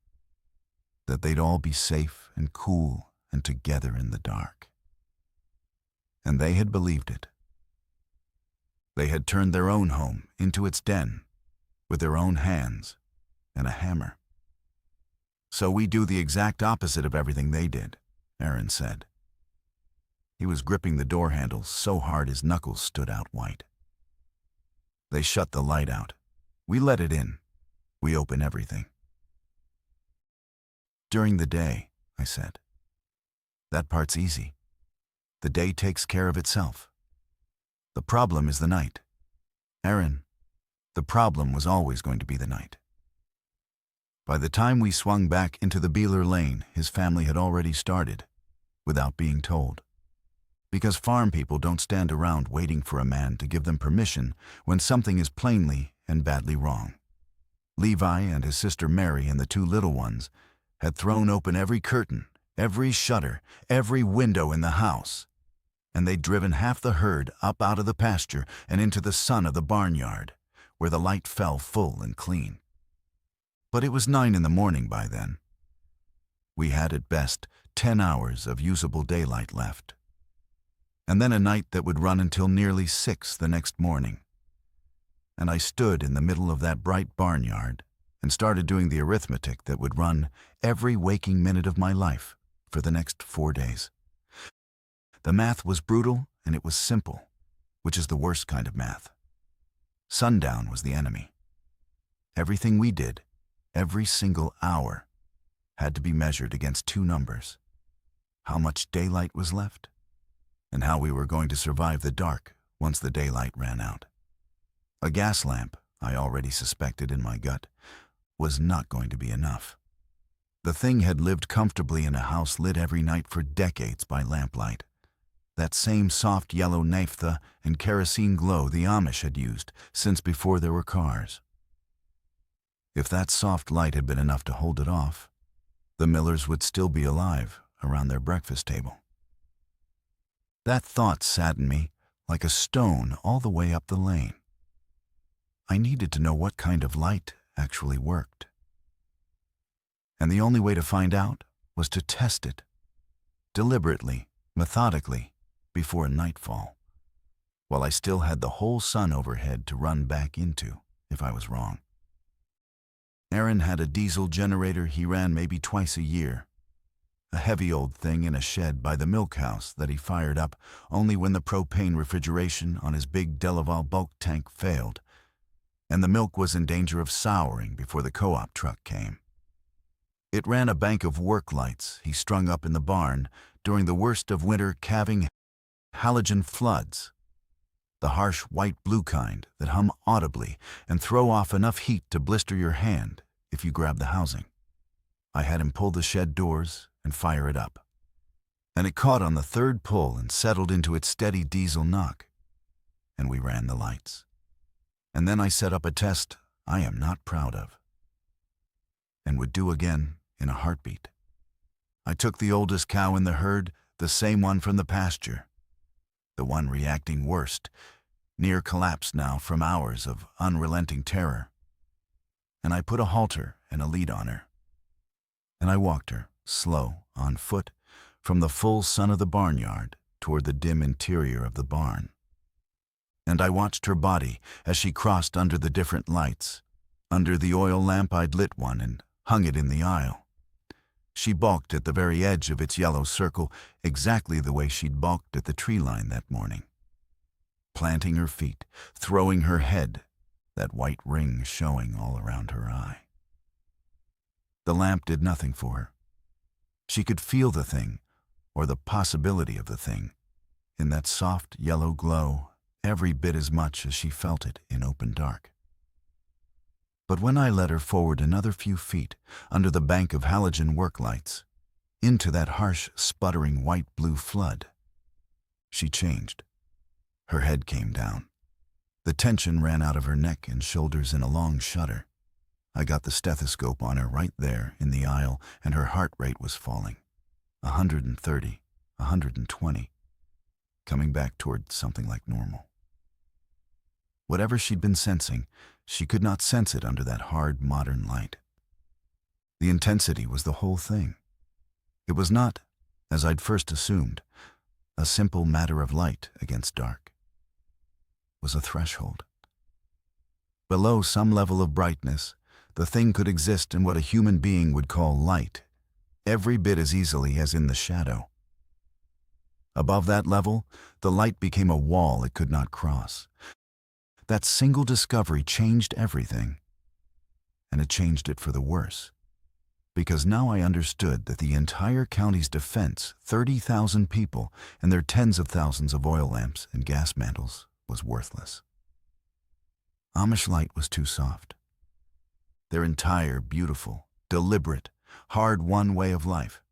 that they'd all be safe and cool and together in the dark. And they had believed it. They had turned their own home into its den with their own hands and a hammer. So we do the exact opposite of everything they did, Aaron said. He was gripping the door handles so hard his knuckles stood out white. They shut the light out. We let it in. We open everything. During the day, I said. That part's easy. The day takes care of itself. The problem is the night. Aaron, the problem was always going to be the night. By the time we swung back into the Beeler lane, his family had already started, without being told. Because farm people don't stand around waiting for a man to give them permission when something is plainly and badly wrong. Levi and his sister Mary and the 2 little ones had thrown open every curtain, every shutter, every window in the house, and they'd driven half the herd up out of the pasture and into the sun of the barnyard, where the light fell full and clean. But it was 9 in the morning by then. We had at best 10 hours of usable daylight left, and then a night that would run until nearly 6 the next morning. And I stood in the middle of that bright barnyard and started doing the arithmetic that would run every waking minute of my life for the next 4 days. The math was brutal and it was simple, which is the worst kind of math. Sundown was the enemy. Everything we did, every single hour, had to be measured against two numbers: how much daylight was left, and how we were going to survive the dark once the daylight ran out. A gas lamp, I already suspected in my gut, was not going to be enough. The thing had lived comfortably in a house lit every night for decades by lamplight. That same soft yellow naphtha and kerosene glow the Amish had used since before there were cars. If that soft light had been enough to hold it off, the Millers would still be alive around their breakfast table. That thought saddened me like a stone all the way up the lane. I needed to know what kind of light actually worked. And the only way to find out was to test it, deliberately, methodically, before nightfall, while I still had the whole sun overhead to run back into if I was wrong. Aaron had a diesel generator he ran maybe twice a year, a heavy old thing in a shed by the milk house that he fired up only when the propane refrigeration on his big Delaval bulk tank failed, and the milk was in danger of souring before the co-op truck came. It ran a bank of work lights he strung up in the barn during the worst of winter calving halogen floods, the harsh white-blue kind that hum audibly and throw off enough heat to blister your hand if you grab the housing. I had him pull the shed doors and fire it up, and it caught on the third pull and settled into its steady diesel knock, and we ran the lights. And then I set up a test I am not proud of, and would do again in a heartbeat. I took the oldest cow in the herd, the same one from the pasture, the one reacting worst, near collapse now from hours of unrelenting terror, and I put a halter and a lead on her, and I walked her, slow, on foot, from the full sun of the barnyard toward the dim interior of the barn. And I watched her body as she crossed under the different lights, under the oil lamp I'd lit one and hung it in the aisle. She balked at the very edge of its yellow circle, exactly the way she'd balked at the tree line that morning. Planting her feet, throwing her head, that white ring showing all around her eye. The lamp did nothing for her. She could feel the thing, or the possibility of the thing, in that soft yellow glow every bit as much as she felt it in open dark. But when I led her forward another few feet under the bank of halogen work lights, into that harsh, sputtering white-blue flood, she changed. Her head came down. The tension ran out of her neck and shoulders in a long shudder. I got the stethoscope on her right there in the aisle, and her heart rate was falling. 130, 120, coming back toward something like normal. Whatever she'd been sensing, she could not sense it under that hard modern light. The intensity was the whole thing. It was not, as I'd first assumed, a simple matter of light against dark. It was a threshold. Below some level of brightness, the thing could exist in what a human being would call light, every bit as easily as in the shadow. Above that level, the light became a wall it could not cross. That single discovery changed everything, and it changed it for the worse, because now I understood that the entire county's defense, 30,000 people and their tens of thousands of oil lamps and gas mantles, was worthless. Amish light was too soft. Their entire, beautiful, deliberate, hard-won way of life,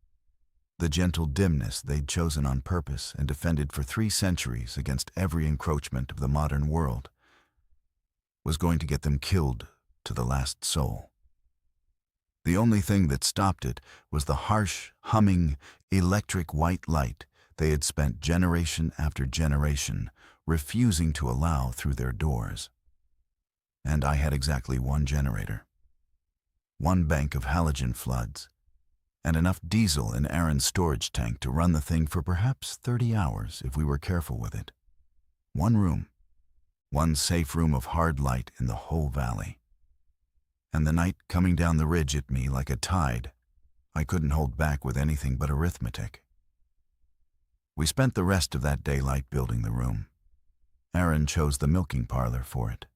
the gentle dimness they'd chosen on purpose and defended for 3 centuries against every encroachment of the modern world, was going to get them killed to the last soul. The only thing that stopped it was the harsh, humming, electric white light they had spent generation after generation refusing to allow through their doors. And I had exactly 1 generator, 1 bank of halogen floods, and enough diesel in Aaron's storage tank to run the thing for perhaps 30 hours if we were careful with it. 1 room, 1 safe room of hard light in the whole valley. And the night coming down the ridge at me like a tide, I couldn't hold back with anything but arithmetic. We spent the rest of that daylight building the room. Aaron chose the milking parlor for it,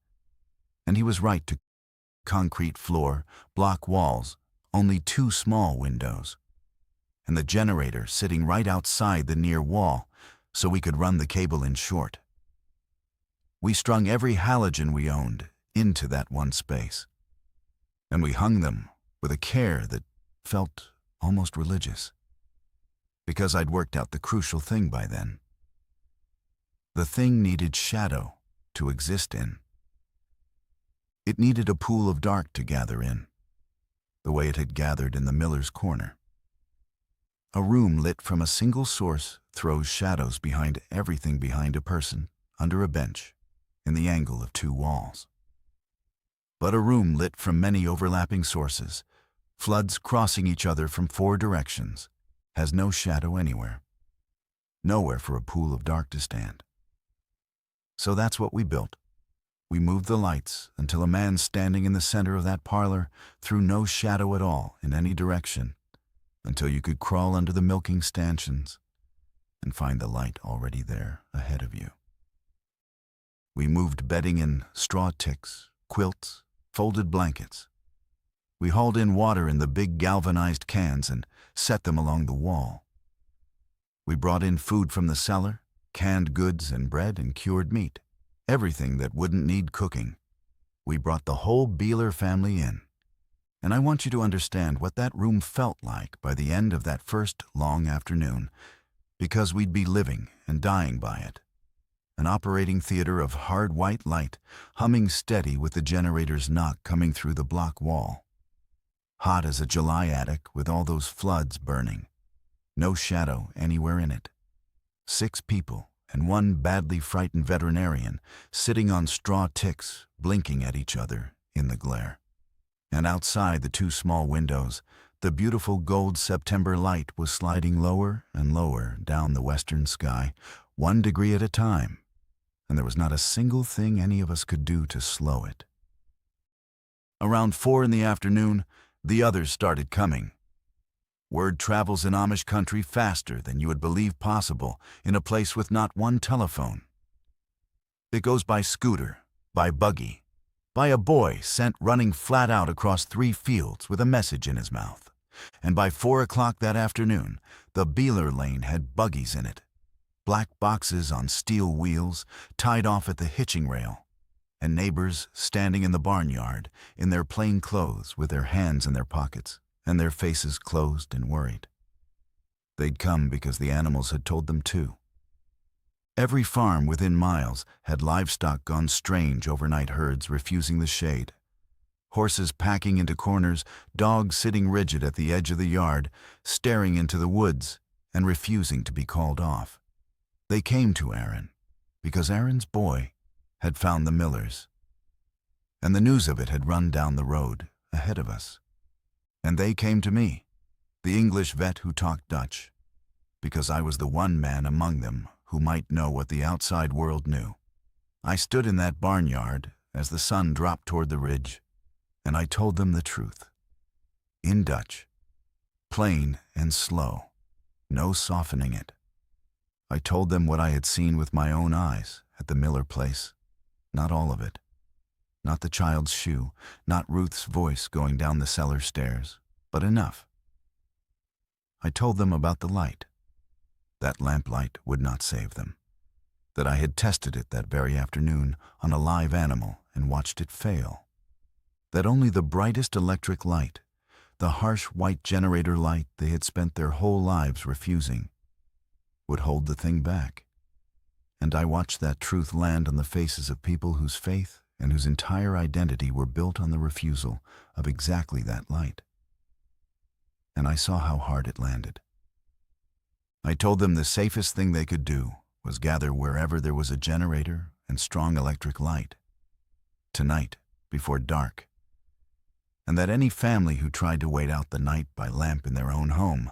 And he was right to concrete floor, block walls, only 2 small windows, and the generator sitting right outside the near wall so we could run the cable in short. We strung every halogen we owned into that one space, and we hung them with a care that felt almost religious, because I'd worked out the crucial thing by then. The thing needed shadow to exist in. It needed a pool of dark to gather in, the way it had gathered in the miller's corner. A room lit from a single source throws shadows behind everything behind a person, under a bench, in the angle of 2 walls. But a room lit from many overlapping sources, floods crossing each other from 4 directions, has no shadow anywhere. Nowhere for a pool of dark to stand. So that's what we built. We moved the lights until a man standing in the center of that parlor threw no shadow at all in any direction, until you could crawl under the milking stanchions and find the light already there ahead of you. We moved bedding in straw ticks, quilts, folded blankets. We hauled in water in the big galvanized cans and set them along the wall. We brought in food from the cellar, canned goods and bread and cured meat, everything that wouldn't need cooking. We brought the whole Beeler family in. And I want you to understand what that room felt like by the end of that first long afternoon, because we'd be living and dying by it. An operating theater of hard white light, humming steady with the generator's knock coming through the block wall. Hot as a July attic with all those floods burning. No shadow anywhere in it. 6 people and 1 badly frightened veterinarian sitting on straw ticks, blinking at each other in the glare. And outside the 2 small windows, the beautiful gold September light was sliding lower and lower down the western sky, 1 degree at a time, and there was not a single thing any of us could do to slow it. Around 4 in the afternoon, the others started coming. Word travels in Amish country faster than you would believe possible in a place with not 1 telephone. It goes by scooter, by buggy, by a boy sent running flat out across 3 fields with a message in his mouth. And by 4 o'clock that afternoon, the Beeler lane had buggies in it. Black boxes on steel wheels tied off at the hitching rail, and neighbors standing in the barnyard in their plain clothes with their hands in their pockets and their faces closed and worried. They'd come because the animals had told them to. Every farm within miles had livestock gone strange, overnight herds refusing the shade. Horses packing into corners, dogs sitting rigid at the edge of the yard, staring into the woods and refusing to be called off. They came to Aaron because Aaron's boy had found the Millers, and the news of it had run down the road ahead of us. And they came to me, the English vet who talked Dutch, because I was the one man among them who might know what the outside world knew. I stood in that barnyard as the sun dropped toward the ridge, and I told them the truth. In Dutch, plain and slow, no softening it. I told them what I had seen with my own eyes at the Miller place, not all of it. Not the child's shoe, not Ruth's voice going down the cellar stairs, but enough. I told them about the light. That lamplight would not save them. That I had tested it that very afternoon on a live animal and watched it fail. That only the brightest electric light, the harsh white generator light they had spent their whole lives refusing, would hold the thing back. And I watched that truth land on the faces of people whose faith and whose entire identity were built on the refusal of exactly that light. And I saw how hard it landed. I told them the safest thing they could do was gather wherever there was a generator and strong electric light, tonight, before dark, and that any family who tried to wait out the night by lamp in their own home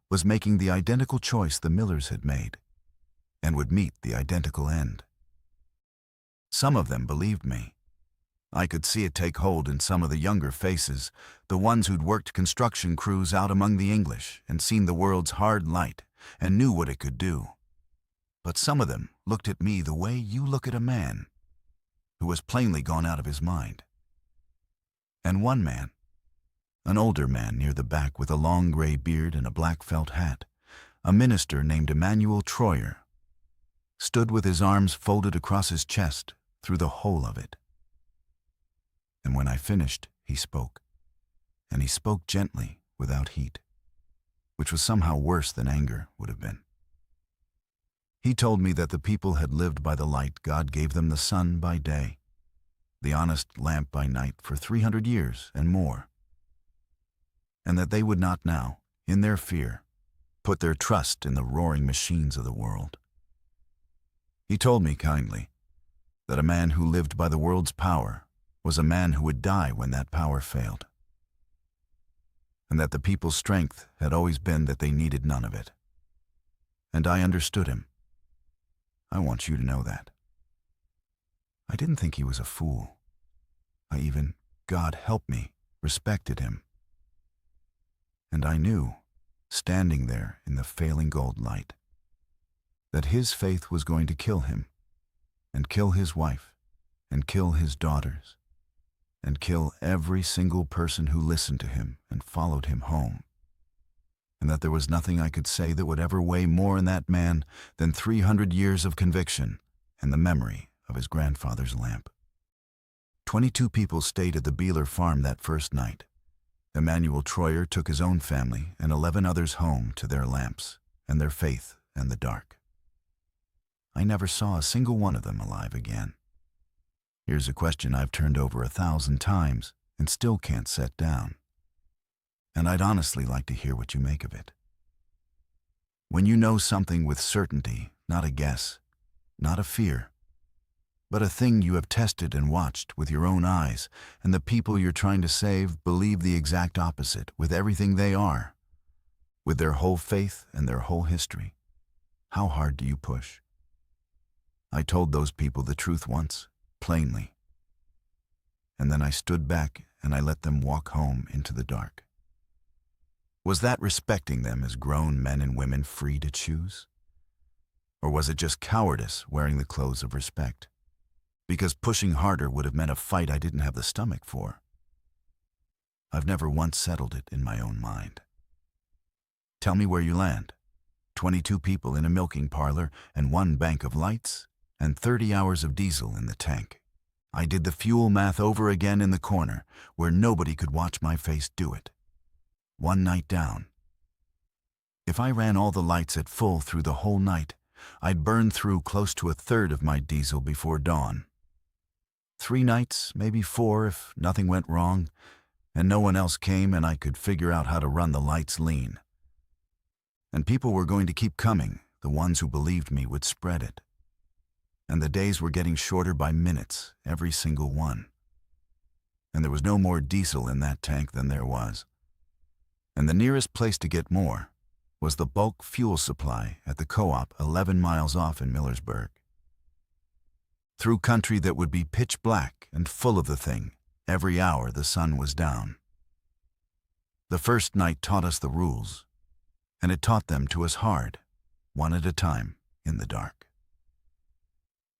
was making the identical choice the Millers had made, and would meet the identical end. Some of them believed me. I could see it take hold in some of the younger faces, the ones who'd worked construction crews out among the English and seen the world's hard light and knew what it could do. But some of them looked at me the way you look at a man, who was plainly gone out of his mind. And one man, an older man near the back with a long gray beard and a black felt hat, a minister named Emanuel Troyer, stood with his arms folded across his chest through the whole of it. And when I finished, he spoke. And he spoke gently, without heat, which was somehow worse than anger would have been. He told me that the people had lived by the light God gave them, the sun by day, the honest lamp by night, for 300 years and more, and that they would not now, in their fear, put their trust in the roaring machines of the world. He told me kindly that a man who lived by the world's power was a man who would die when that power failed, and that the people's strength had always been that they needed none of it. And I understood him. I want you to know that. I didn't think he was a fool. I even, God help me, respected him. And I knew, standing there in the failing gold light, that his faith was going to kill him, and kill his wife, and kill his daughters, and kill every single person who listened to him and followed him home, and that there was nothing I could say that would ever weigh more in that man than 300 years of conviction and the memory of his grandfather's lamp. 22 people stayed at the Beeler farm that first night. Emanuel Troyer took his own family and 11 others home to their lamps and their faith and the dark. I never saw a single one of them alive again. Here's a question I've turned over 1,000 times and still can't set down. And I'd honestly like to hear what you make of it. When you know something with certainty, not a guess, not a fear, but a thing you have tested and watched with your own eyes, and the people you're trying to save believe the exact opposite with everything they are, with their whole faith and their whole history, how hard do you push? I told those people the truth once, plainly. And then I stood back and I let them walk home into the dark. Was that respecting them as grown men and women free to choose? Or was it just cowardice wearing the clothes of respect? Because pushing harder would have meant a fight I didn't have the stomach for. I've never once settled it in my own mind. Tell me where you land. 22 people in a milking parlor and 1 bank of lights and 30 hours of diesel in the tank. I did the fuel math over again in the corner where nobody could watch my face do it. 1 night down. If I ran all the lights at full through the whole night, I'd burn through close to 1/3 of my diesel before dawn. 3 nights, maybe 4 if nothing went wrong, and no one else came and I could figure out how to run the lights lean. And people were going to keep coming, the ones who believed me would spread it. And the days were getting shorter by minutes, every single one. And there was no more diesel in that tank than there was. And the nearest place to get more was the bulk fuel supply at the co-op 11 miles off in Millersburg. Through country that would be pitch black and full of the thing, every hour the sun was down. The first night taught us the rules, and it taught them to us hard, one at a time, in the dark.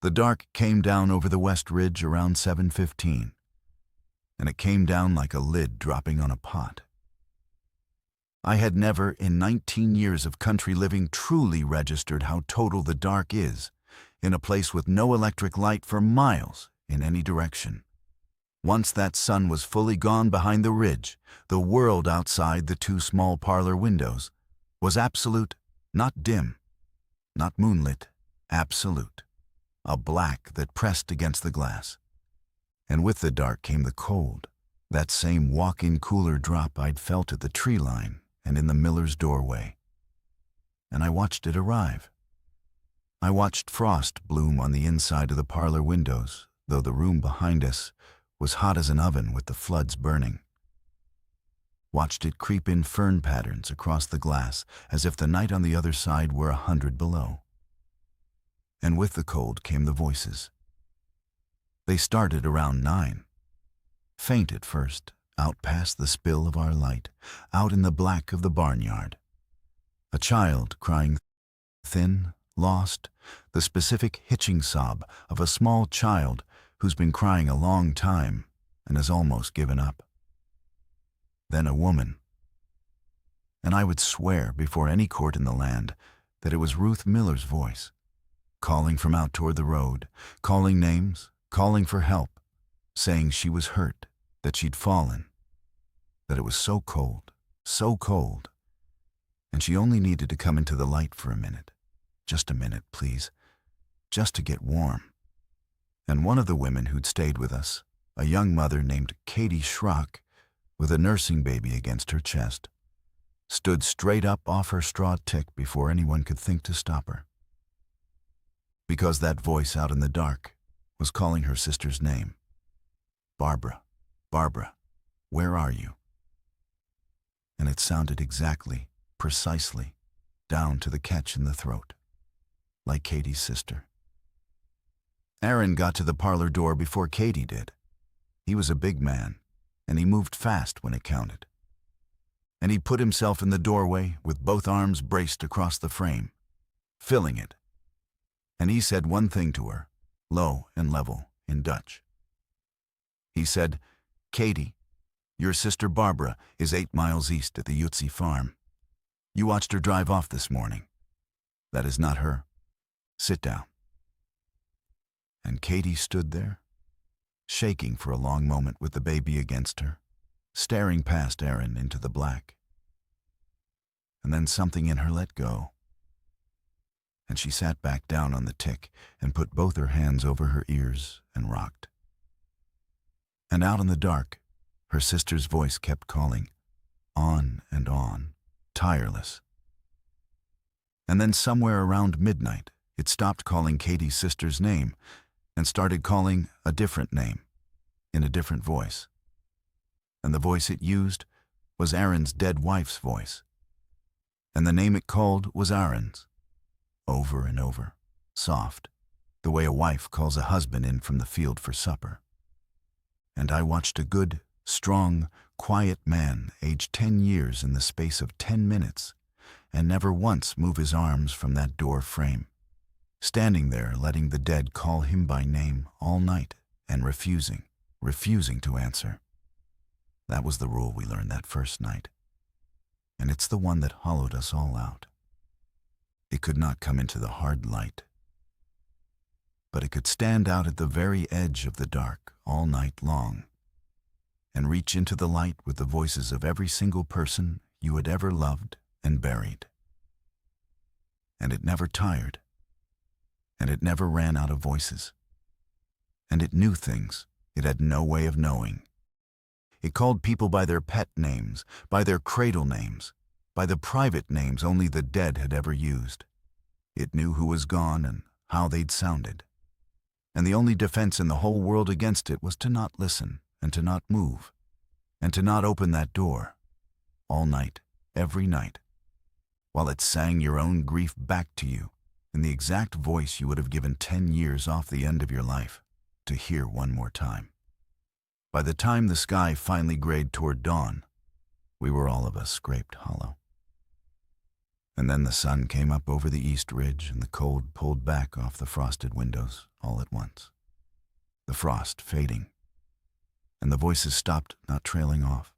The dark came down over the West Ridge around 7:15, and it came down like a lid dropping on a pot. I had never, in 19 years of country living, truly registered how total the dark is, in a place with no electric light for miles in any direction. Once that sun was fully gone behind the ridge, the world outside the 2 small parlor windows was absolute, not dim, not moonlit, absolute, a black that pressed against the glass. And with the dark came the cold, that same walk-in cooler drop I'd felt at the tree line and in the miller's doorway. And I watched it arrive. I watched frost bloom on the inside of the parlor windows, though the room behind us was hot as an oven with the floods burning. Watched it creep in fern patterns across the glass as if the night on the other side were 100 below. And with the cold came the voices. They started around 9. Faint at first, out past the spill of our light, out in the black of the barnyard. A child crying thin, lost, the specific hitching sob of a small child who's been crying a long time and has almost given up. Then a woman. And I would swear before any court in the land that it was Ruth Miller's voice, calling from out toward the road, calling names, calling for help, saying she was hurt, that she'd fallen, that it was so cold, and she only needed to come into the light for a minute. Just a minute, please, just to get warm. And one of the women who'd stayed with us, a young mother named Katie Schrock, with a nursing baby against her chest, stood straight up off her straw tick before anyone could think to stop her. Because that voice out in the dark was calling her sister's name. Barbara, Barbara, where are you? And it sounded exactly, precisely, down to the catch in the throat, like Katie's sister. Aaron got to the parlor door before Katie did. He was a big man, and he moved fast when it counted. And he put himself in the doorway with both arms braced across the frame, filling it. And he said one thing to her, low and level, in Dutch. He said, "Katie, your sister Barbara is 8 miles east at the Yutzi farm. You watched her drive off this morning. That is not her. Sit down." And Katie stood there, shaking for a long moment with the baby against her, staring past Aaron into the black. And then something in her let go, and she sat back down on the tick and put both her hands over her ears and rocked. And out in the dark, her sister's voice kept calling, on and on, tireless. And then somewhere around midnight, it stopped calling Katie's sister's name and started calling a different name, in a different voice. And the voice it used was Aaron's dead wife's voice. And the name it called was Aaron's. Over and over, soft, the way a wife calls a husband in from the field for supper. And I watched a good, strong, quiet man aged 10 years in the space of 10 minutes, and never once move his arms from that door frame, standing there letting the dead call him by name all night and refusing to answer. That was the rule we learned that first night. And it's the one that hollowed us all out. It could not come into the hard light, but it could stand out at the very edge of the dark all night long and reach into the light with the voices of every single person you had ever loved and buried. And it never tired, and it never ran out of voices. And it knew things it had no way of knowing. It called people by their pet names, by their cradle names, by the private names only the dead had ever used. It knew who was gone and how they'd sounded. And the only defense in the whole world against it was to not listen and to not move and to not open that door all night, every night, while it sang your own grief back to you in the exact voice you would have given 10 years off the end of your life to hear one more time. By the time the sky finally grayed toward dawn, we were all of us scraped hollow. And then the sun came up over the east ridge and the cold pulled back off the frosted windows all at once, the frost fading, and the voices stopped, not trailing off,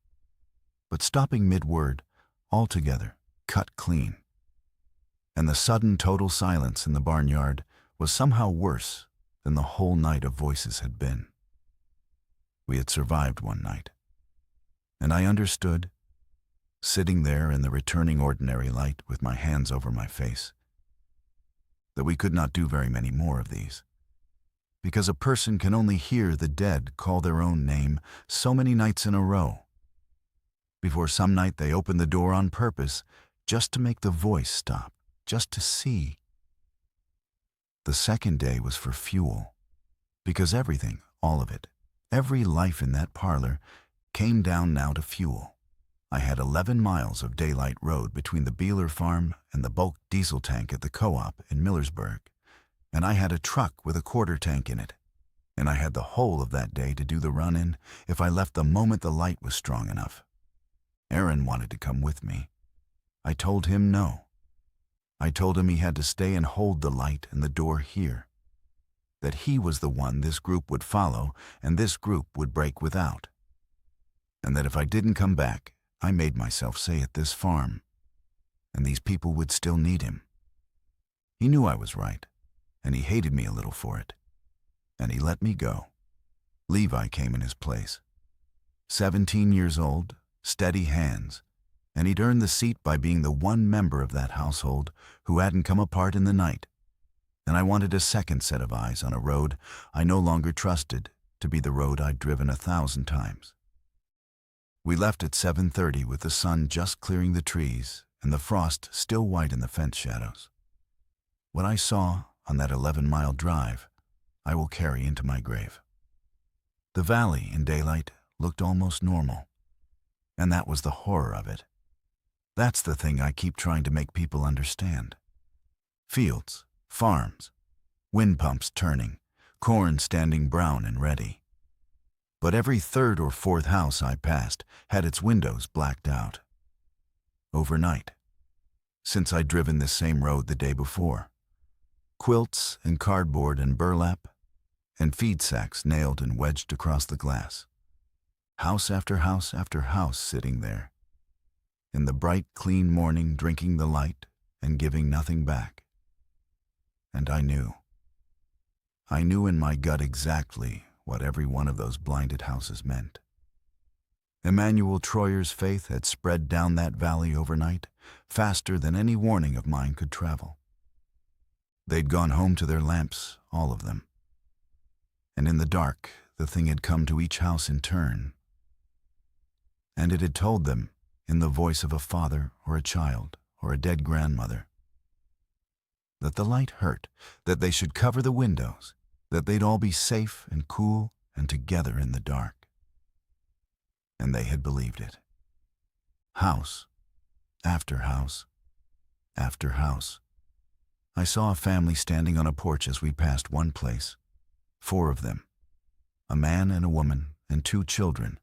but stopping mid-word, altogether, cut clean. And the sudden total silence in the barnyard was somehow worse than the whole night of voices had been. We had survived one night, and I understood, sitting there in the returning ordinary light with my hands over my face, that we could not do very many more of these, because a person can only hear the dead call their own name so many nights in a row, before some night they open the door on purpose just to make the voice stop, just to see. The second day was for fuel, because everything, all of it, every life in that parlor came down now to fuel. I had 11 miles of daylight road between the Beeler farm and the bulk diesel tank at the co-op in Millersburg, and I had a truck with a quarter tank in it, and I had the whole of that day to do the run in if I left the moment the light was strong enough. Aaron wanted to come with me. I told him no. I told him he had to stay and hold the light and the door here, that he was the one this group would follow and this group would break without. And that if I didn't come back, I made myself say at this farm, and these people would still need him. He knew I was right, and he hated me a little for it. And he let me go. Levi came in his place. 17 years old, steady hands, and he'd earned the seat by being the one member of that household who hadn't come apart in the night. And I wanted a second set of eyes on a road I no longer trusted to be the road I'd driven 1,000 times. We left at 7:30 with the sun just clearing the trees and the frost still white in the fence shadows. What I saw on that 11-mile drive, I will carry into my grave. The valley in daylight looked almost normal, and that was the horror of it. That's the thing I keep trying to make people understand. Fields, farms, wind pumps turning, corn standing brown and ready. But every third or fourth house I passed had its windows blacked out. Overnight, since I'd driven this same road the day before. Quilts and cardboard and burlap, and feed sacks nailed and wedged across the glass. House after house after house sitting there, in the bright, clean morning, drinking the light and giving nothing back. And I knew in my gut exactly what every one of those blinded houses meant. Emmanuel Troyer's faith had spread down that valley overnight, faster than any warning of mine could travel. They'd gone home to their lamps, all of them. And in the dark, the thing had come to each house in turn. And it had told them, in the voice of a father or a child or a dead grandmother, that the light hurt, that they should cover the windows, that they'd all be safe and cool and together in the dark. And they had believed it. House after house after house. I saw a family standing on a porch as we passed one place. 4 of them, a man and a woman and 2 children,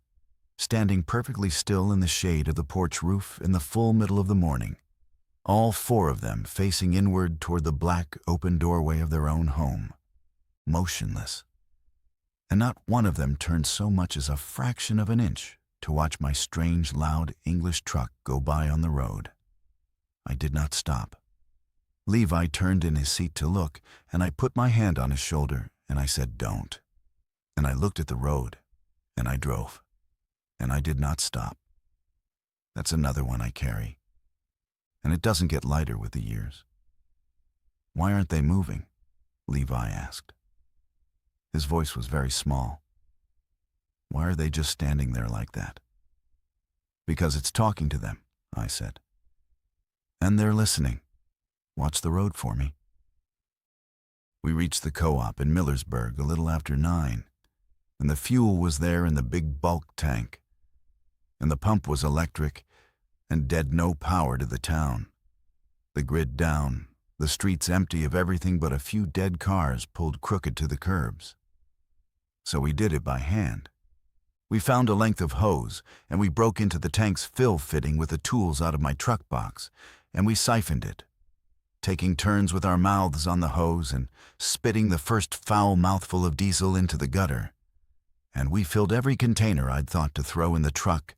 standing perfectly still in the shade of the porch roof in the full middle of the morning, all 4 of them facing inward toward the black open doorway of their own home, motionless. And not one of them turned so much as a fraction of an inch to watch my strange, loud English truck go by on the road. I did not stop. Levi turned in his seat to look, and I put my hand on his shoulder, and I said, "Don't." And I looked at the road, and I drove, and I did not stop. That's another one I carry, and it doesn't get lighter with the years. "Why aren't they moving?" Levi asked. His voice was very small. "Why are they just standing there like that?" "Because it's talking to them," I said. "And they're listening. Watch the road for me." We reached the co-op in Millersburg a little after 9, and the fuel was there in the big bulk tank, and the pump was electric and dead no power to the town. The grid down, the streets empty of everything but a few dead cars pulled crooked to the curbs. So we did it by hand. We found a length of hose, and we broke into the tank's fill fitting with the tools out of my truck box, and we siphoned it, taking turns with our mouths on the hose and spitting the first foul mouthful of diesel into the gutter. And we filled every container I'd thought to throw in the truck,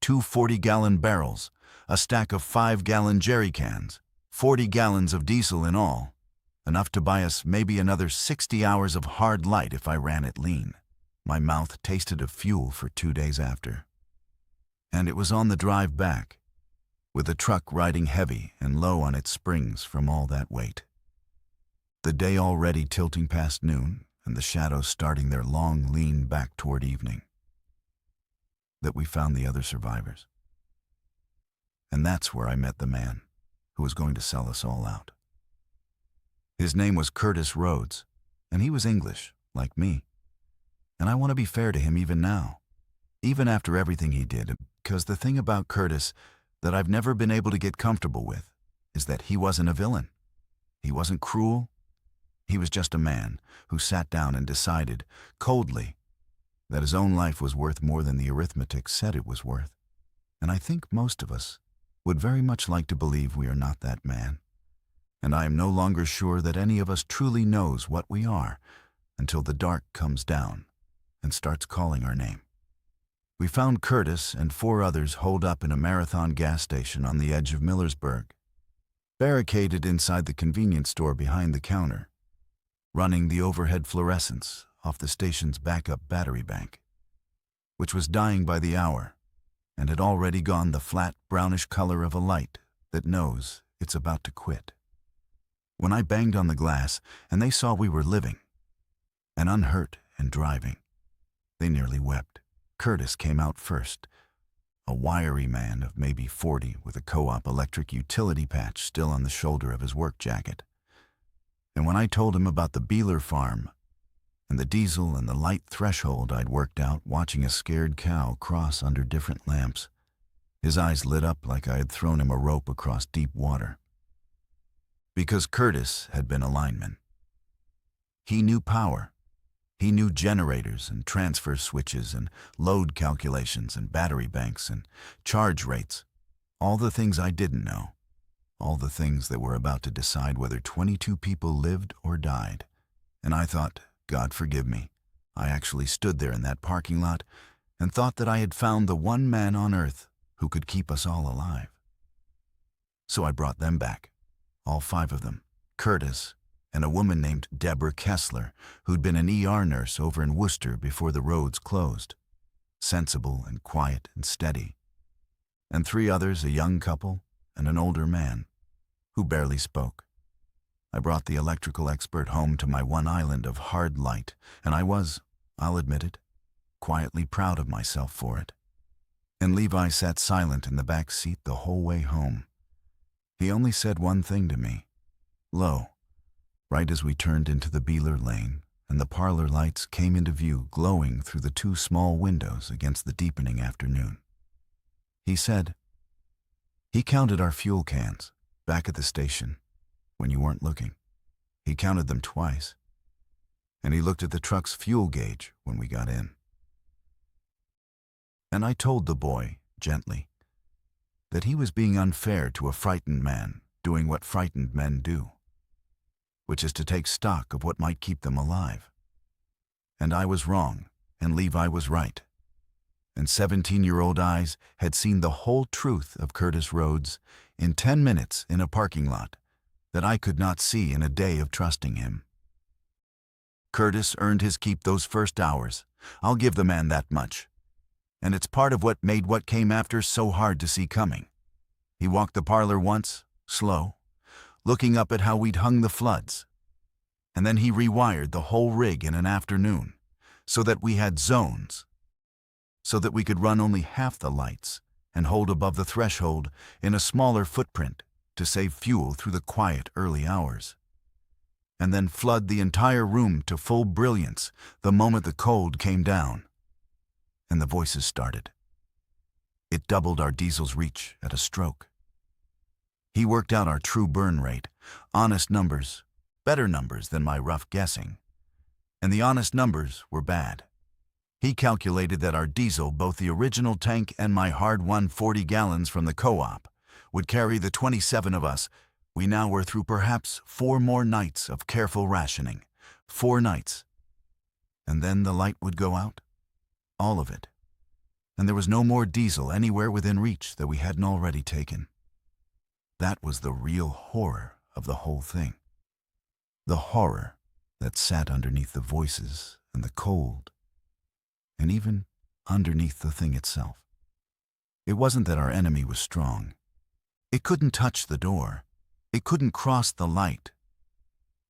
2 40-gallon barrels, a stack of 5-gallon jerry cans, 40 gallons of diesel in all, enough to buy us maybe another 60 hours of hard light if I ran it lean. My mouth tasted of fuel for 2 days after. And it was on the drive back, with the truck riding heavy and low on its springs from all that weight. The day already tilting past noon, and the shadows starting their long lean back toward evening, that we found the other survivors. And that's where I met the man who was going to sell us all out. His name was Curtis Rhodes, and he was English, like me. And I want to be fair to him even now, even after everything he did, because the thing about Curtis that I've never been able to get comfortable with is that he wasn't a villain. He wasn't cruel. He was just a man who sat down and decided, coldly, that his own life was worth more than the arithmetic said it was worth. And I think most of us would very much like to believe we are not that man. and I am no longer sure that any of us truly knows what we are until the dark comes down and starts calling our name. We found Curtis and 4 others holed up in a Marathon gas station on the edge of Millersburg, barricaded inside the convenience store behind the counter, running the overhead fluorescence off the station's backup battery bank, which was dying by the hour and had already gone the flat, brownish color of a light that knows it's about to quit. When I banged on the glass and they saw we were living and unhurt and driving, they nearly wept. Curtis came out first, a wiry man of maybe 40 with a co-op electric utility patch still on the shoulder of his work jacket. And when I told him about the Beeler farm and the diesel and the light threshold I'd worked out watching a scared cow cross under different lamps, his eyes lit up like I had thrown him a rope across deep water. Because Curtis had been a lineman. He knew power. He knew generators and transfer switches and load calculations and battery banks and charge rates. All the things I didn't know. All the things that were about to decide whether 22 people lived or died. And I thought, God forgive me, I actually stood there in that parking lot and thought that I had found the one man on earth who could keep us all alive. So I brought them back, all 5 of them, Curtis, and a woman named Deborah Kessler, who'd been an ER nurse over in Worcester before the Rhodes closed, sensible and quiet and steady, and 3 others, a young couple and an older man, who barely spoke. I brought the electrical expert home to my one island of hard light, and I was, I'll admit it, quietly proud of myself for it. And Levi sat silent in the back seat the whole way home. He only said one thing to me, low, right as we turned into the Beeler lane and the parlor lights came into view glowing through the 2 small windows against the deepening afternoon. He said, he counted our fuel cans back at the station when you weren't looking. He counted them twice, and he looked at the truck's fuel gauge when we got in. And I told the boy, gently, that he was being unfair to a frightened man doing what frightened men do, which is to take stock of what might keep them alive. And I was wrong, and Levi was right. And 17-year-old eyes had seen the whole truth of Curtis Rhodes in 10 minutes in a parking lot that I could not see in a day of trusting him. Curtis earned his keep those first hours. I'll give the man that much. And it's part of what made what came after so hard to see coming. He walked the parlor once, slow, looking up at how we'd hung the floods. And then he rewired the whole rig in an afternoon so that we had zones, so that we could run only half the lights and hold above the threshold in a smaller footprint to save fuel through the quiet early hours. And then flood the entire room to full brilliance the moment the cold came down. And the voices started. It doubled our diesel's reach at a stroke. He worked out our true burn rate, honest numbers, better numbers than my rough guessing. And the honest numbers were bad. He calculated that our diesel, both the original tank and my hard-won 40 gallons from the co-op, would carry the 27 of us. We now were through perhaps 4 more nights of careful rationing. 4 nights. And then the light would go out. All of it. And there was no more diesel anywhere within reach that we hadn't already taken. That was the real horror of the whole thing. The horror that sat underneath the voices and the cold, and even underneath the thing itself. It wasn't that our enemy was strong. It couldn't touch the door. It couldn't cross the light.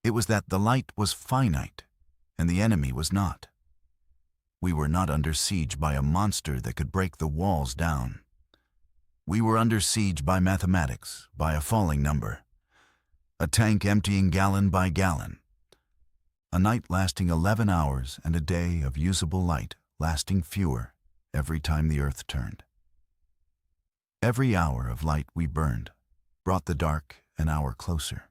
It was that the light was finite, and the enemy was not. We were not under siege by a monster that could break the walls down. We were under siege by mathematics, by a falling number. A tank emptying gallon by gallon. A night lasting 11 hours and a day of usable light lasting fewer every time the earth turned. Every hour of light we burned brought the dark an hour closer.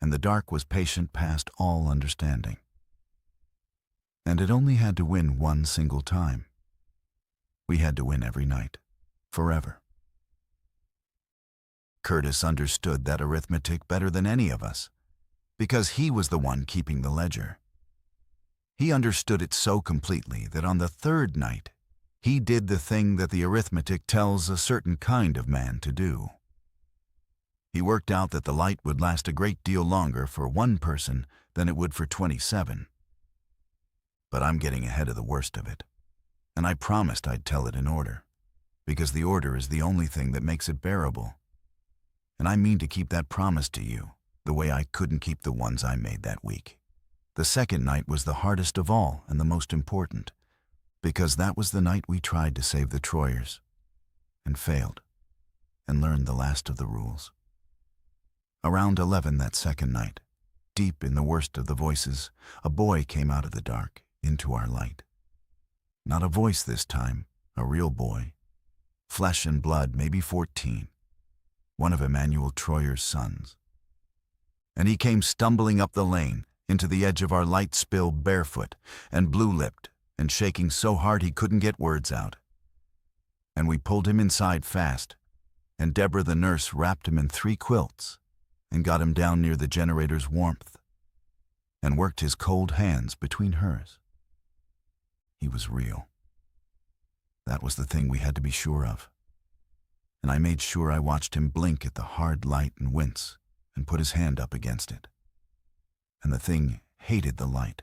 And the dark was patient past all understanding. And it only had to win one single time. We had to win every night, forever. Curtis understood that arithmetic better than any of us, because he was the one keeping the ledger. He understood it so completely that on the third night, he did the thing that the arithmetic tells a certain kind of man to do. He worked out that the light would last a great deal longer for one person than it would for 27. But I'm getting ahead of the worst of it, and I promised I'd tell it in order, because the order is the only thing that makes it bearable. And I mean to keep that promise to you, the way I couldn't keep the ones I made that week. The second night was the hardest of all and the most important, because that was the night we tried to save the Troyers, and failed, and learned the last of the rules. Around 11 that second night, deep in the worst of the voices, a boy came out of the dark into our light. Not a voice this time, a real boy. Flesh and blood, maybe 14. One of Emmanuel Troyer's sons. And he came stumbling up the lane, into the edge of our light spill barefoot, and blue-lipped, and shaking so hard he couldn't get words out. And we pulled him inside fast, and Deborah the nurse wrapped him in 3 quilts, and got him down near the generator's warmth, and worked his cold hands between hers. He was real. That was the thing we had to be sure of. And I made sure I watched him blink at the hard light and wince, and put his hand up against it. And the thing hated the light.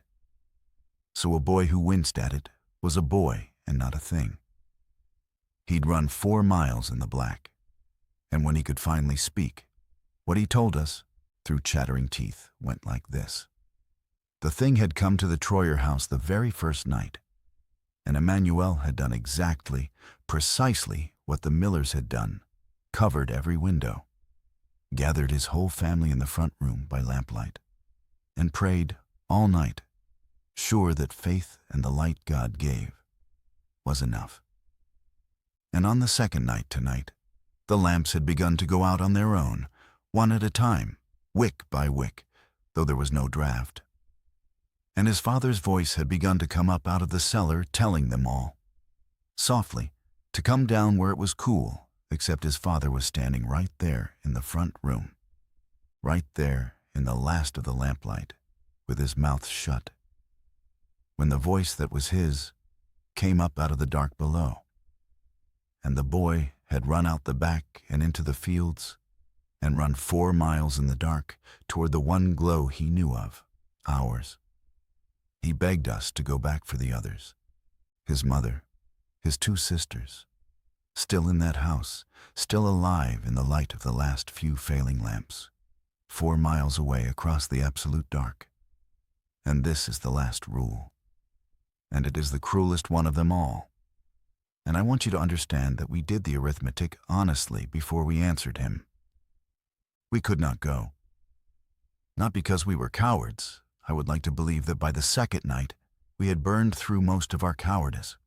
So a boy who winced at it was a boy and not a thing. He'd run 4 miles in the black, and when he could finally speak, what he told us, through chattering teeth, went like this. The thing had come to the Troyer house the very first night, and Emmanuel had done exactly, precisely what the Millers had done, covered every window, gathered his whole family in the front room by lamplight, and prayed all night, sure that faith and the light God gave was enough. And on the second night tonight, the lamps had begun to go out on their own, one at a time, wick by wick, though there was no draft. And his father's voice had begun to come up out of the cellar telling them all, softly, to come down where it was cool, except his father was standing right there in the front room, right there in the last of the lamplight, with his mouth shut, when the voice that was his came up out of the dark below. And the boy had run out the back and into the fields, and run 4 miles in the dark toward the one glow he knew of, ours. He begged us to go back for the others, his mother, his 2 sisters, still in that house, still alive in the light of the last few failing lamps, 4 miles away across the absolute dark. And this is the last rule, and it is the cruelest one of them all. And I want you to understand that we did the arithmetic honestly before we answered him. We could not go. Not because we were cowards. I would like to believe that by the second night, we had burned through most of our cowardice.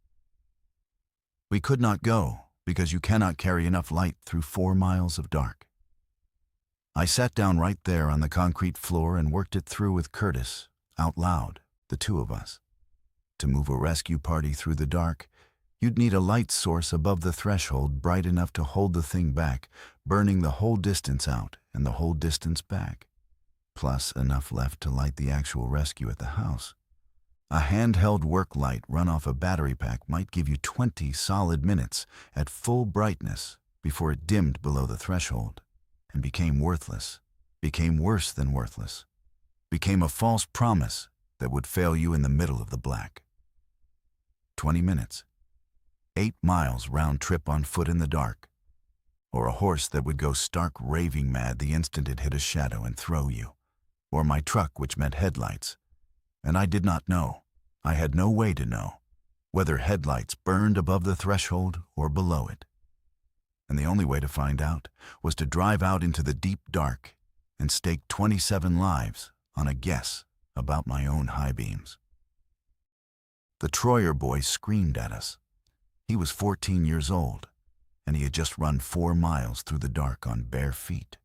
We could not go because you cannot carry enough light through 4 miles of dark. I sat down right there on the concrete floor and worked it through with Curtis, out loud, the 2 of us. To move a rescue party through the dark, you'd need a light source above the threshold bright enough to hold the thing back, burning the whole distance out and the whole distance back, plus enough left to light the actual rescue at the house. A handheld work light run off a battery pack might give you 20 solid minutes at full brightness before it dimmed below the threshold and became worthless, became worse than worthless, became a false promise that would fail you in the middle of the black. 20 minutes. 8 miles round trip on foot in the dark, or a horse that would go stark raving mad the instant it hit a shadow and throw you, or my truck which meant headlights, and I did not know, I had no way to know, whether headlights burned above the threshold or below it. And the only way to find out was to drive out into the deep dark and stake 27 lives on a guess about my own high beams. The Troyer boy screamed at us. He was 14 years old, and he had just run 4 miles through the dark on bare feet.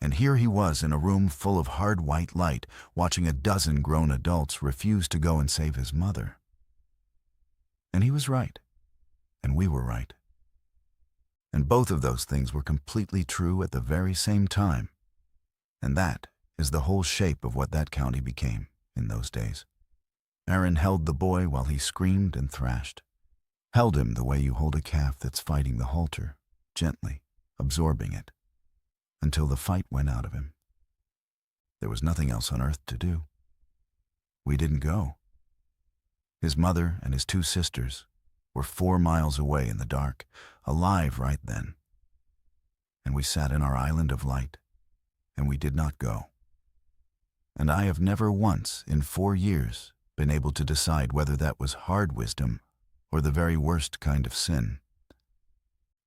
And here he was in a room full of hard white light, watching a dozen grown adults refuse to go and save his mother. And he was right, and we were right. And both of those things were completely true at the very same time. And that is the whole shape of what that county became in those days. Aaron held the boy while he screamed and thrashed. Held him the way you hold a calf that's fighting the halter, gently, absorbing it, until the fight went out of him. There was nothing else on earth to do. We didn't go. His mother and his 2 sisters were 4 miles away in the dark, alive right then. And we sat in our island of light, and we did not go. And I have never once in 4 years been able to decide whether that was hard wisdom or the very worst kind of sin.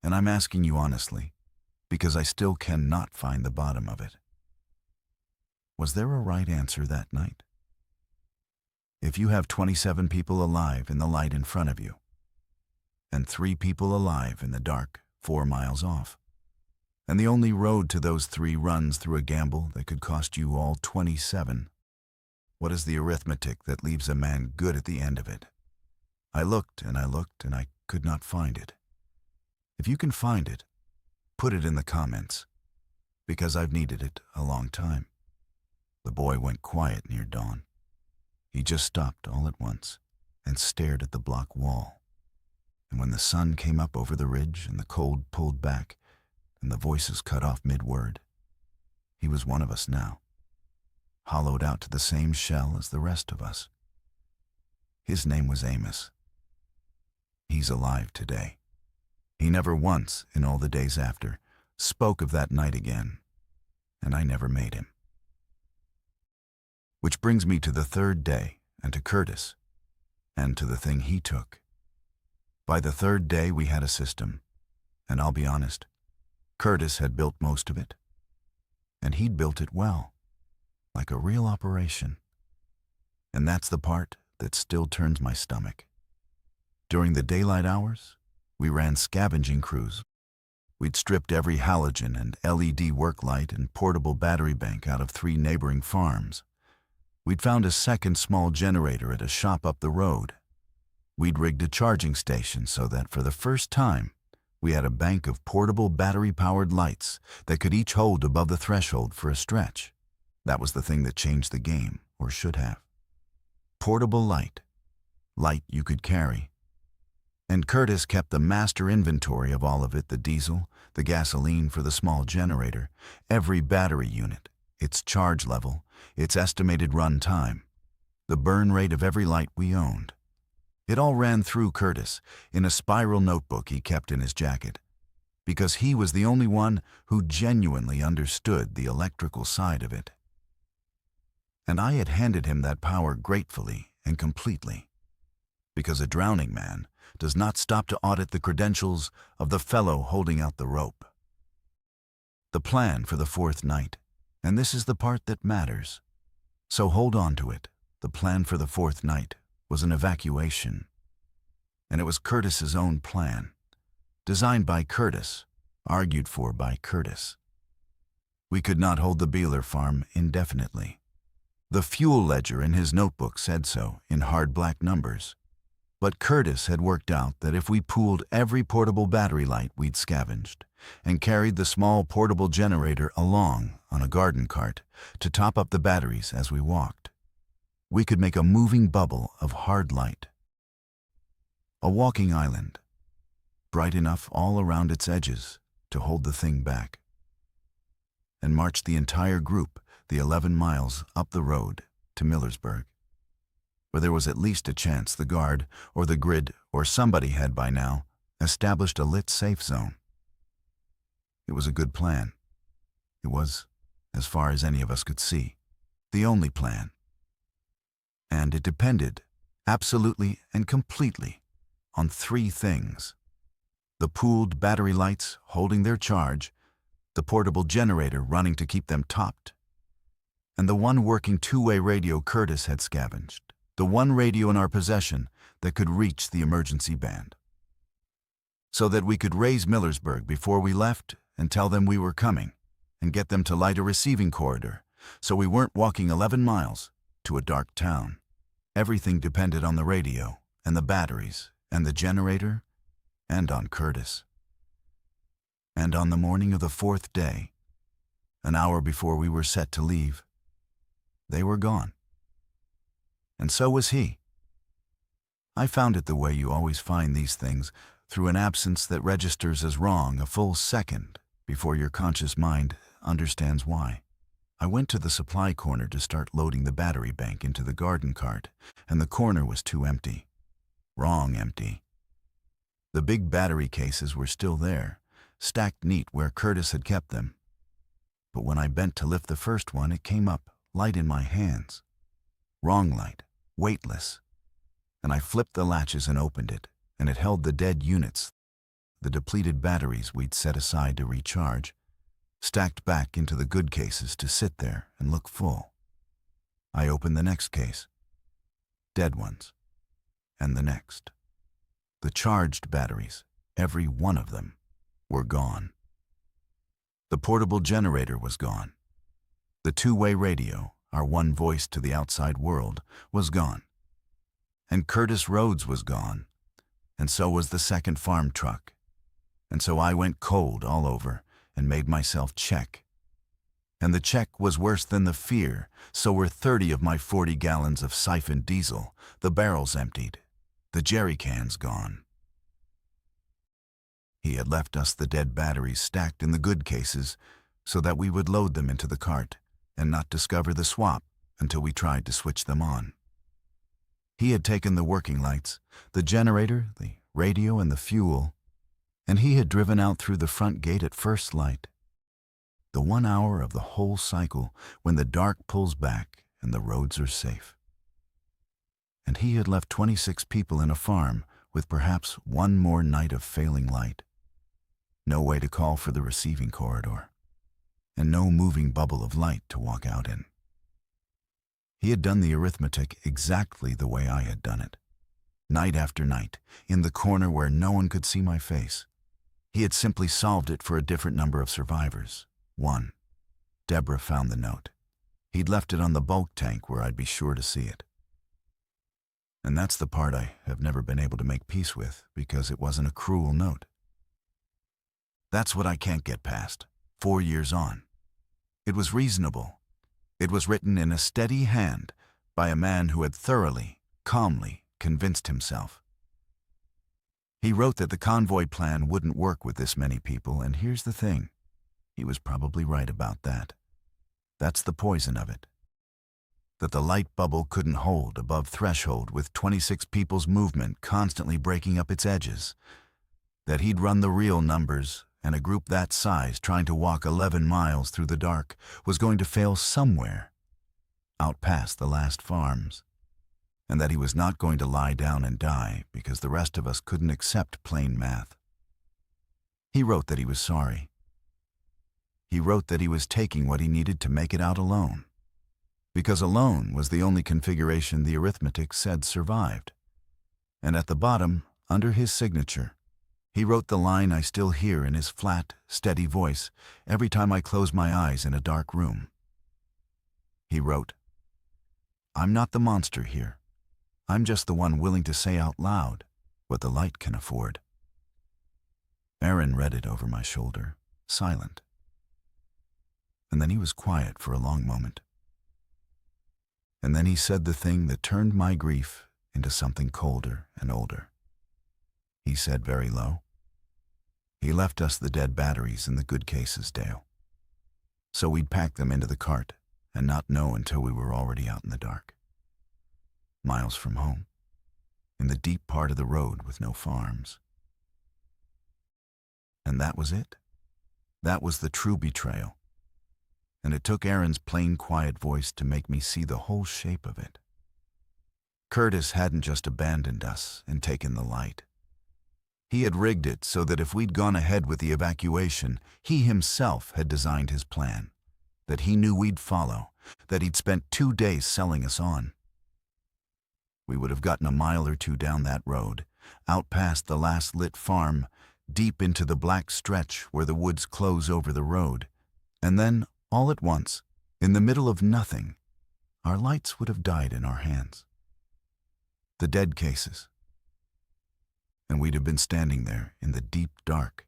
And I'm asking you honestly, because I still cannot find the bottom of it. Was there a right answer that night? If you have 27 people alive in the light in front of you, and 3 people alive in the dark 4 miles off, and the only road to those 3 runs through a gamble that could cost you all 27, what is the arithmetic that leaves a man good at the end of it? I looked and I looked and I could not find it. If you can find it, put it in the comments, because I've needed it a long time. The boy went quiet near dawn. He just stopped all at once and stared at the block wall. And when the sun came up over the ridge and the cold pulled back and the voices cut off mid-word, he was one of us now, hollowed out to the same shell as the rest of us. His name was Amos. He's alive today. He never once, in all the days after, spoke of that night again, and I never made him. Which brings me to the 3rd day, and to Curtis, and to the thing he took. By the 3rd day we had a system, and I'll be honest, Curtis had built most of it, and he'd built it well, like a real operation. And that's the part that still turns my stomach. During the daylight hours, we ran scavenging crews. We'd stripped every halogen and LED work light and portable battery bank out of 3 neighboring farms. We'd found a second small generator at a shop up the road. We'd rigged a charging station so that for the first time, we had a bank of portable battery-powered lights that could each hold above the threshold for a stretch. That was the thing that changed the game, or should have. Portable light. Light you could carry. And Curtis kept the master inventory of all of it, the diesel, the gasoline for the small generator, every battery unit, its charge level, its estimated run time, the burn rate of every light we owned. It all ran through Curtis in a spiral notebook he kept in his jacket, because he was the only one who genuinely understood the electrical side of it. And I had handed him that power gratefully and completely, because a drowning man does not stop to audit the credentials of the fellow holding out the rope. The plan for the 4th night, and this is the part that matters, so hold on to it. The plan for the 4th night was an evacuation, and it was Curtis's own plan, designed by Curtis, argued for by Curtis. We could not hold the Beeler farm indefinitely. The fuel ledger in his notebook said so in hard black numbers. But Curtis had worked out that if we pooled every portable battery light we'd scavenged and carried the small portable generator along on a garden cart to top up the batteries as we walked, we could make a moving bubble of hard light. A walking island, bright enough all around its edges to hold the thing back, and march the entire group the 11 miles up the road to Millersburg, where there was at least a chance the guard or the grid or somebody had by now established a lit safe zone. It was a good plan. It was, as far as any of us could see, the only plan. And it depended, absolutely and completely, on 3 things: the pooled battery lights holding their charge, the portable generator running to keep them topped, and the one working 2-way radio Curtis had scavenged, the one radio in our possession that could reach the emergency band. So that we could raise Millersburg before we left and tell them we were coming, and get them to light a receiving corridor, so we weren't walking 11 miles to a dark town. Everything depended on the radio, and the batteries, and the generator, and on Curtis. And on the morning of the fourth day, an hour before we were set to leave, they were gone. And so was he. I found it the way you always find these things, through an absence that registers as wrong a full second before your conscious mind understands why. I went to the supply corner to start loading the battery bank into the garden cart, and the corner was too empty. Wrong empty. The big battery cases were still there, stacked neat where Curtis had kept them. But when I bent to lift the first one, it came up, light in my hands. Wrong light, weightless. And I flipped the latches and opened it, and it held the dead units, the depleted batteries we'd set aside to recharge, stacked back into the good cases to sit there and look full. I opened the next case. Dead ones. And the next. The charged batteries, every one of them, were gone. The portable generator was gone. The two-way radio, our one voice to the outside world, was gone. And Curtis Rhodes was gone, and so was the second farm truck. And so I went cold all over and made myself check. And the check was worse than the fear, so were 30 of my 40 gallons of siphoned diesel, the barrels emptied, the jerry cans gone. He had left us the dead batteries stacked in the good cases so that we would load them into the cart and not discover the swap until we tried to switch them on. He had taken the working lights, the generator, the radio, and the fuel, and he had driven out through the front gate at first light. The 1 hour of the whole cycle when the dark pulls back and the roads are safe. And he had left 26 people in a farm with perhaps one more night of failing light. No way to call for the receiving corridor, and no moving bubble of light to walk out in. He had done the arithmetic exactly the way I had done it, night after night, in the corner where no one could see my face. He had simply solved it for a different number of survivors. 1. Deborah found the note. He'd left it on the bulk tank where I'd be sure to see it. And that's the part I have never been able to make peace with, because it wasn't a cruel note. That's what I can't get past, 4 years on. It was reasonable. It was written in a steady hand by a man who had thoroughly, calmly convinced himself. He wrote that the convoy plan wouldn't work with this many people, and here's the thing. He was probably right about that. That's the poison of it. That the light bubble couldn't hold above threshold with 26 people's movement constantly breaking up its edges. That he'd run the real numbers, and a group that size trying to walk 11 miles through the dark was going to fail somewhere, out past the last farms, and that he was not going to lie down and die because the rest of us couldn't accept plain math. He wrote that he was sorry. He wrote that he was taking what he needed to make it out alone, because alone was the only configuration the arithmetic said survived. And at the bottom, under his signature, he wrote the line I still hear in his flat, steady voice every time I close my eyes in a dark room. He wrote, "I'm not the monster here. I'm just the one willing to say out loud what the light can afford." Aaron read it over my shoulder, silent. And then he was quiet for a long moment. And then he said the thing that turned my grief into something colder and older. He said very low, "He left us the dead batteries in the good cases, Dale. So we'd pack them into the cart and not know until we were already out in the dark. Miles from home, in the deep part of the road with no farms." And that was it. That was the true betrayal. And it took Aaron's plain, quiet voice to make me see the whole shape of it. Curtis hadn't just abandoned us and taken the light. He had rigged it so that if we'd gone ahead with the evacuation, he himself had designed his plan, that he knew we'd follow, that he'd spent 2 days selling us on. We would have gotten a mile or two down that road, out past the last lit farm, deep into the black stretch where the woods close over the road, and then, all at once, in the middle of nothing, our lights would have died in our hands. The dead cases. And we'd have been standing there in the deep dark,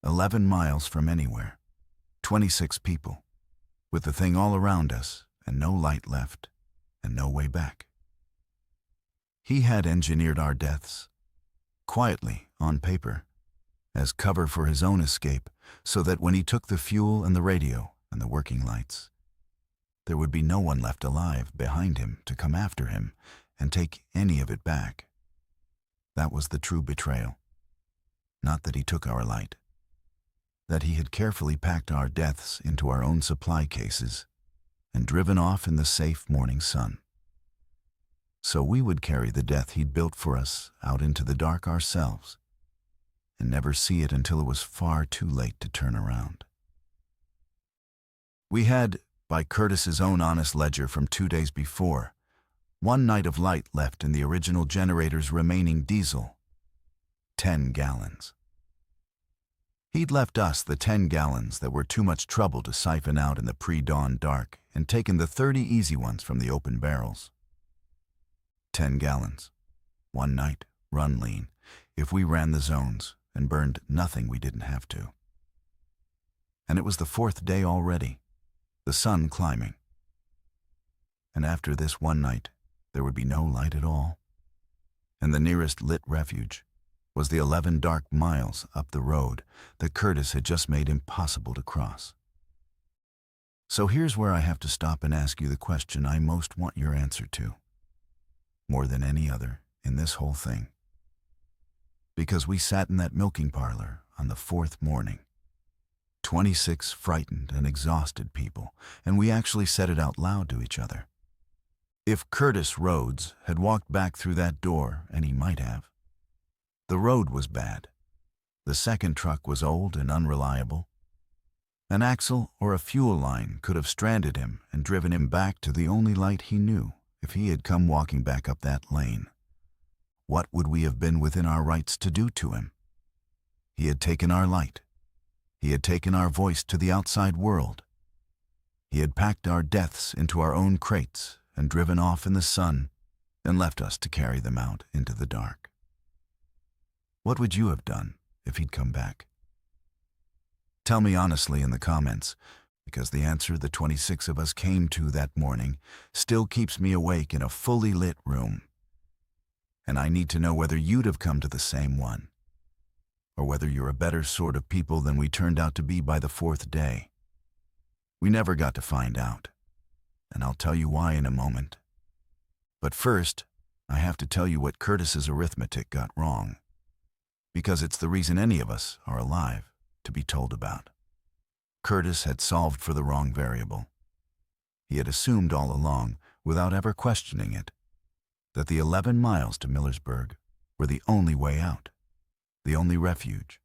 11 miles from anywhere. 26 people, with the thing all around us and no light left and no way back. He had engineered our deaths, quietly on paper, as cover for his own escape, so that when he took the fuel and the radio and the working lights, there would be no one left alive behind him to come after him and take any of it back. That was the true betrayal. Not that he took our light, that he had carefully packed our deaths into our own supply cases and driven off in the safe morning sun. So we would carry the death he'd built for us out into the dark ourselves and never see it until it was far too late to turn around. We had, by Curtis's own honest ledger from 2 days before, 1 night of light left in the original generator's remaining diesel, 10 gallons. He'd left us the 10 gallons that were too much trouble to siphon out in the pre-dawn dark and taken the 30 easy ones from the open barrels. 10 gallons, 1 night, run lean, if we ran the zones and burned nothing we didn't have to. And it was the 4th day already, the sun climbing. And after this 1 night, there would be no light at all. And the nearest lit refuge was the 11 dark miles up the road that Curtis had just made impossible to cross. So here's where I have to stop and ask you the question I most want your answer to, more than any other in this whole thing. Because we sat in that milking parlor on the 4th morning, 26 frightened and exhausted people, and we actually said it out loud to each other. If Curtis Rhodes had walked back through that door, and he might have, the road was bad. The second truck was old and unreliable. An axle or a fuel line could have stranded him and driven him back to the only light he knew if he had come walking back up that lane. What would we have been within our rights to do to him? He had taken our light. He had taken our voice to the outside world. He had packed our deaths into our own crates and driven off in the sun and left us to carry them out into the dark. What would you have done if he'd come back? Tell me honestly in the comments, because the answer the 26 of us came to that morning still keeps me awake in a fully lit room. And I need to know whether you'd have come to the same one, or whether you're a better sort of people than we turned out to be by the 4th day. We never got to find out, and I'll tell you why in a moment. But first, I have to tell you what Curtis's arithmetic got wrong, because it's the reason any of us are alive to be told about. Curtis had solved for the wrong variable. He had assumed all along, without ever questioning it, that the 11 miles to Millersburg were the only way out, the only refuge.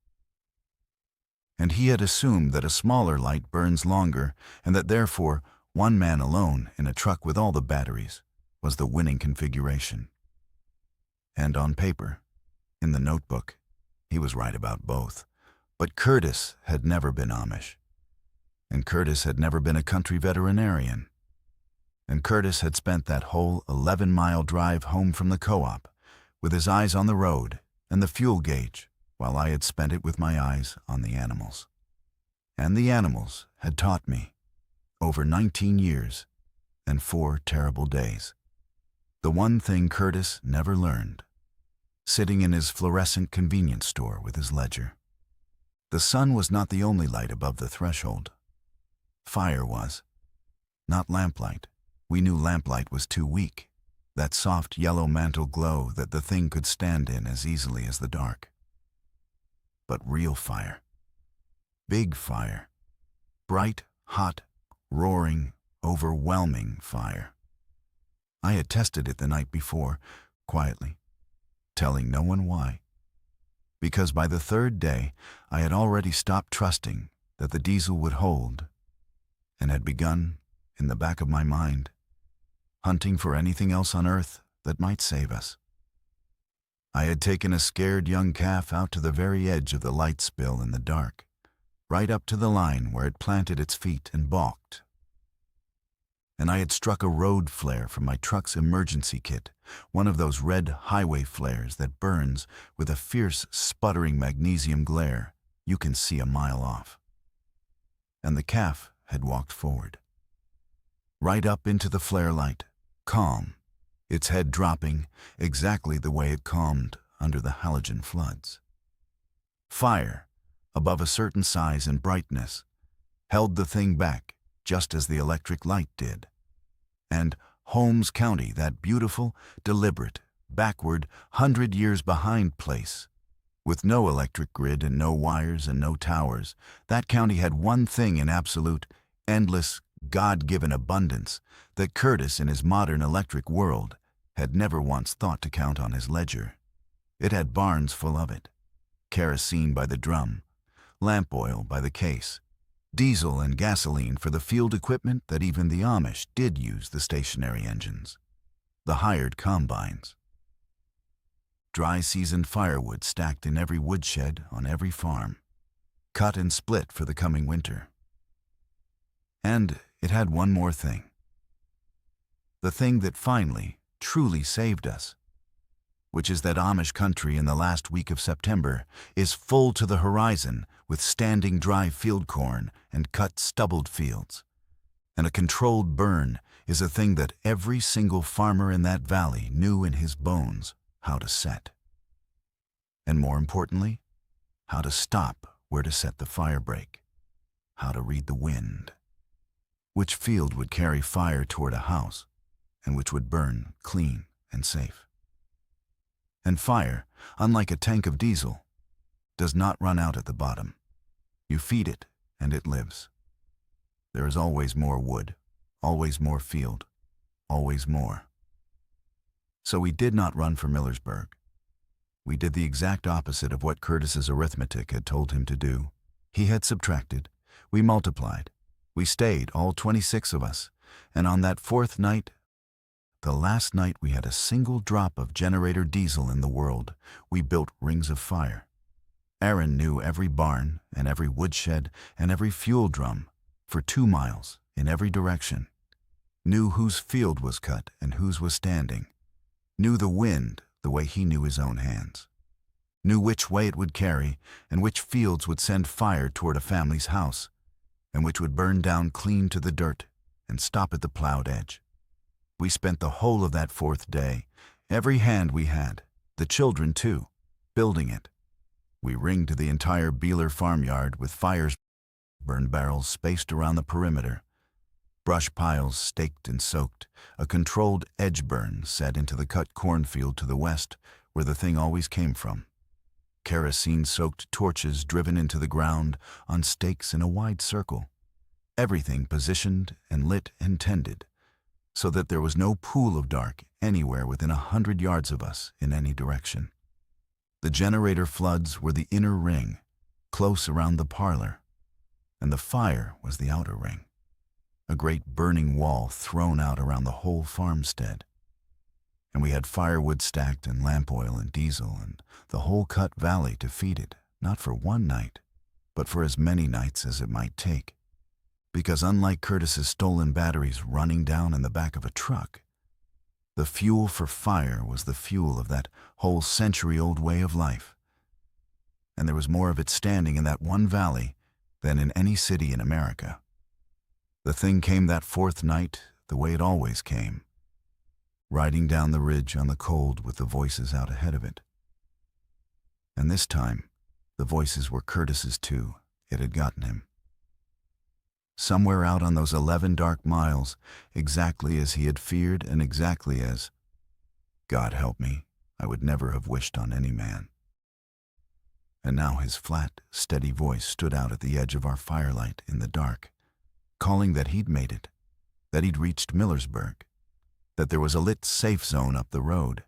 And he had assumed that a smaller light burns longer and that therefore 1 man alone in a truck with all the batteries was the winning configuration. And on paper, in the notebook, he was right about both. But Curtis had never been Amish. And Curtis had never been a country veterinarian. And Curtis had spent that whole 11-mile drive home from the co-op with his eyes on the road and the fuel gauge, while I had spent it with my eyes on the animals. And the animals had taught me, over 19 years and 4 terrible days, the one thing Curtis never learned, sitting in his fluorescent convenience store with his ledger. The sun was not the only light above the threshold. Fire was. Not lamplight. We knew lamplight was too weak, that soft yellow mantle glow that the thing could stand in as easily as the dark. But real fire. Big fire. Bright, hot, roaring, overwhelming fire. I had tested it the night before, quietly, telling no one why. Because by the 3rd day, I had already stopped trusting that the diesel would hold, and had begun, in the back of my mind, hunting for anything else on earth that might save us. I had taken a scared young calf out to the very edge of the light spill in the dark, right up to the line where it planted its feet and balked. And I had struck a road flare from my truck's emergency kit, one of those red highway flares that burns with a fierce, sputtering magnesium glare you can see a mile off. And the calf had walked forward, right up into the flare light, calm, its head dropping exactly the way it calmed under the halogen floods. Fire, above a certain size and brightness, held the thing back just as the electric light did. And Holmes County, that beautiful, deliberate, backward, 100 years behind place, with no electric grid and no wires and no towers, that county had one thing in absolute, endless, God-given abundance that Curtis in his modern electric world had never once thought to count on his ledger. It had barns full of it, kerosene by the drum, lamp oil by the case, diesel and gasoline for the field equipment that even the Amish did use, the stationary engines, the hired combines. Dry seasoned firewood stacked in every woodshed on every farm, cut and split for the coming winter. And it had one more thing. The thing that finally, truly saved us, which is that Amish country in the last week of September is full to the horizon with standing dry field corn and cut stubbled fields. And a controlled burn is a thing that every single farmer in that valley knew in his bones how to set. And more importantly, how to stop where to set the fire break, how to read the wind, which field would carry fire toward a house and which would burn clean and safe. And fire, unlike a tank of diesel, does not run out at the bottom. You feed it and it lives. There is always more wood, always more field, always more. So we did not run for Millersburg. We did the exact opposite of what Curtis's arithmetic had told him to do. He had subtracted, we multiplied, we stayed, all 26 of us, and on that fourth night, the last night we had a single drop of generator diesel in the world, we built rings of fire. Aaron knew every barn and every woodshed and every fuel drum for 2 miles in every direction, knew whose field was cut and whose was standing, knew the wind the way he knew his own hands, knew which way it would carry and which fields would send fire toward a family's house and which would burn down clean to the dirt and stop at the plowed edge. We spent the whole of that fourth day, every hand we had, the children too, building it. We ringed the entire Beeler farmyard with fires, burn barrels spaced around the perimeter, brush piles staked and soaked, a controlled edge burn set into the cut cornfield to the west where the thing always came from. Kerosene-soaked torches driven into the ground on stakes in a wide circle. Everything positioned and lit and tended, so that there was no pool of dark anywhere within 100 yards of us in any direction. The generator floods were the inner ring, close around the parlor, and the fire was the outer ring, a great burning wall thrown out around the whole farmstead. And we had firewood stacked and lamp oil and diesel and the whole cut valley to feed it, not for one night, but for as many nights as it might take. Because unlike Curtis's stolen batteries running down in the back of a truck, the fuel for fire was the fuel of that whole century-old way of life. And there was more of it standing in that one valley than in any city in America. The thing came that fourth night the way it always came, riding down the ridge on the cold with the voices out ahead of it. And this time, the voices were Curtis's too. It had gotten him. Somewhere out on those 11 dark miles, exactly as he had feared and exactly as, God help me, I would never have wished on any man. And now his flat, steady voice stood out at the edge of our firelight in the dark, calling that he'd made it, that he'd reached Millersburg, that there was a lit safe zone up the road,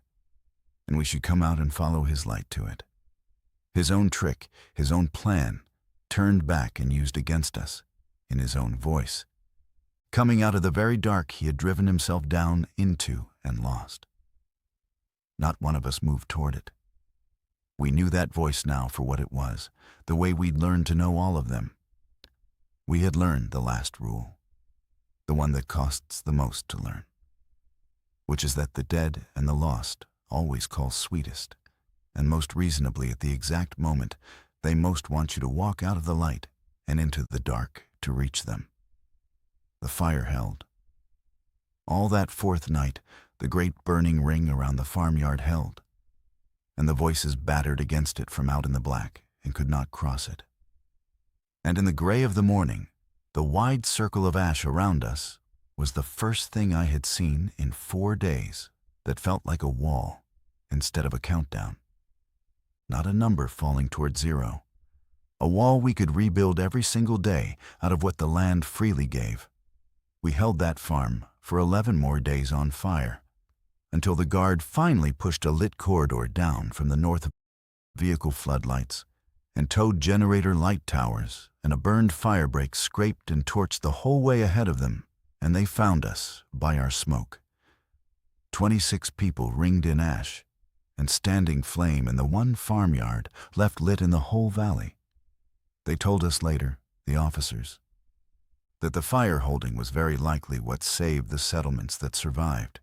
and we should come out and follow his light to it. His own trick, his own plan, turned back and used against us, in his own voice, coming out of the very dark he had driven himself down into and lost. Not one of us moved toward it. We knew that voice now for what it was, the way we'd learned to know all of them. We had learned the last rule, the one that costs the most to learn, which is that the dead and the lost always call sweetest, and most reasonably at the exact moment They most want you to walk out of the light and into the dark to reach them. The fire held. All that fourth night, the great burning ring around the farmyard held, and the voices battered against it from out in the black and could not cross it. And in the gray of the morning, the wide circle of ash around us was the first thing I had seen in 4 days that felt like a wall instead of a countdown. Not a number falling toward zero. A wall we could rebuild every single day out of what the land freely gave. We held that farm for 11 more days on fire, until the guard finally pushed a lit corridor down from the north vehicle floodlights and towed generator light towers, and a burned fire break scraped and torched the whole way ahead of them, and they found us by our smoke. 26 people ringed in ash and standing flame in the one farmyard left lit in the whole valley. They told us later, the officers, that the fire holding was very likely what saved the settlements that survived,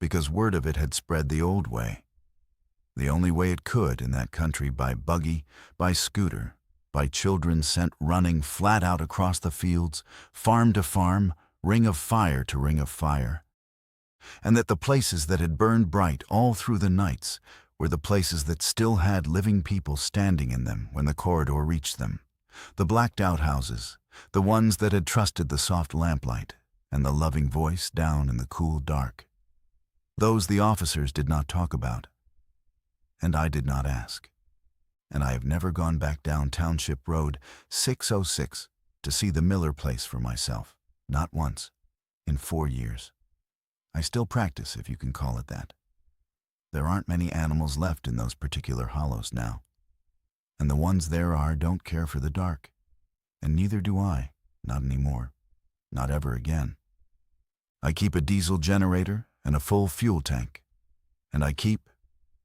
because word of it had spread the old way, the only way it could in that country, by buggy, by scooter, by children sent running flat out across the fields, farm to farm, ring of fire to ring of fire, and that the places that had burned bright all through the nights were the places that still had living people standing in them when the corridor reached them, the blacked out houses, the ones that had trusted the soft lamplight and the loving voice down in the cool dark. Those the officers did not talk about, and I did not ask. And I have never gone back down Township Road 606 to see the Miller place for myself, not once, in 4 years. I still practice, if you can call it that. There aren't many animals left in those particular hollows now, and the ones there are don't care for the dark, and neither do I, not anymore, not ever again. I keep a diesel generator and a full fuel tank, and I keep,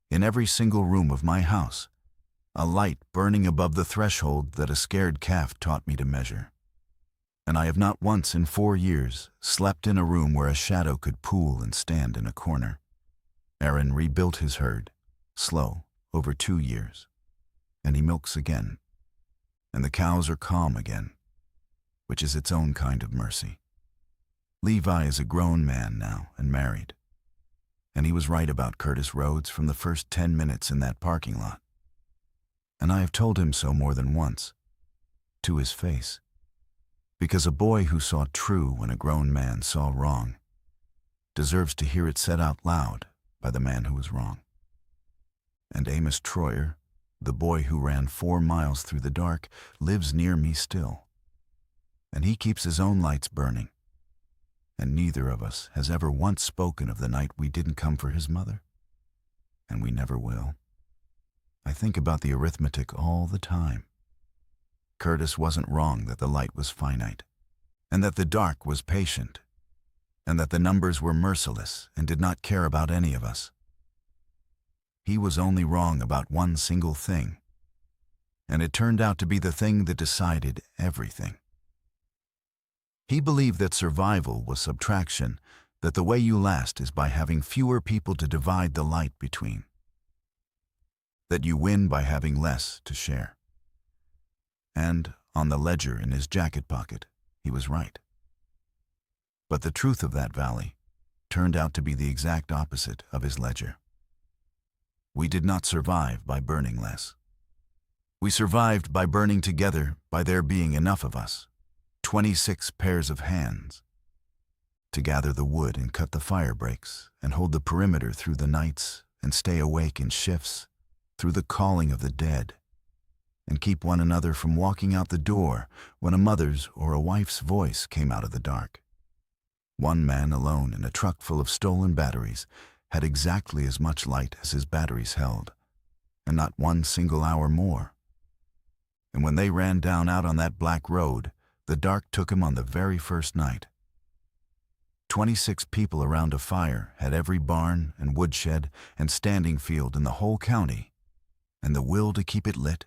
in every single room of my house, a light burning above the threshold that a scared calf taught me to measure. And I have not once in 4 years slept in a room where a shadow could pool and stand in a corner. Aaron rebuilt his herd, slow, over 2 years, and he milks again, and the cows are calm again, which is its own kind of mercy. Levi is a grown man now and married, and he was right about Curtis Rhodes from the first 10 minutes in that parking lot. And I have told him so more than once, to his face, because a boy who saw true when a grown man saw wrong deserves to hear it said out loud by the man who was wrong. And Amos Troyer, the boy who ran 4 miles through the dark, lives near me still, and he keeps his own lights burning, and neither of us has ever once spoken of the night we didn't come for his mother, and we never will. I think about the arithmetic all the time. Curtis wasn't wrong that the light was finite, and that the dark was patient, and that the numbers were merciless and did not care about any of us. He was only wrong about one single thing, and it turned out to be the thing that decided everything. He believed that survival was subtraction, that the way you last is by having fewer people to divide the light between, that you win by having less to share. And on the ledger in his jacket pocket, he was right. But the truth of that valley turned out to be the exact opposite of his ledger. We did not survive by burning less. We survived by burning together, by there being enough of us, 26 pairs of hands, to gather the wood and cut the fire breaks and hold the perimeter through the nights and stay awake in shifts through the calling of the dead, and keep one another from walking out the door when a mother's or a wife's voice came out of the dark. One man alone in a truck full of stolen batteries had exactly as much light as his batteries held, and not one single hour more. And when they ran down out on that black road, the dark took him on the very first night. 26 people around a fire had every barn and woodshed and standing field in the whole county, and the will to keep it lit.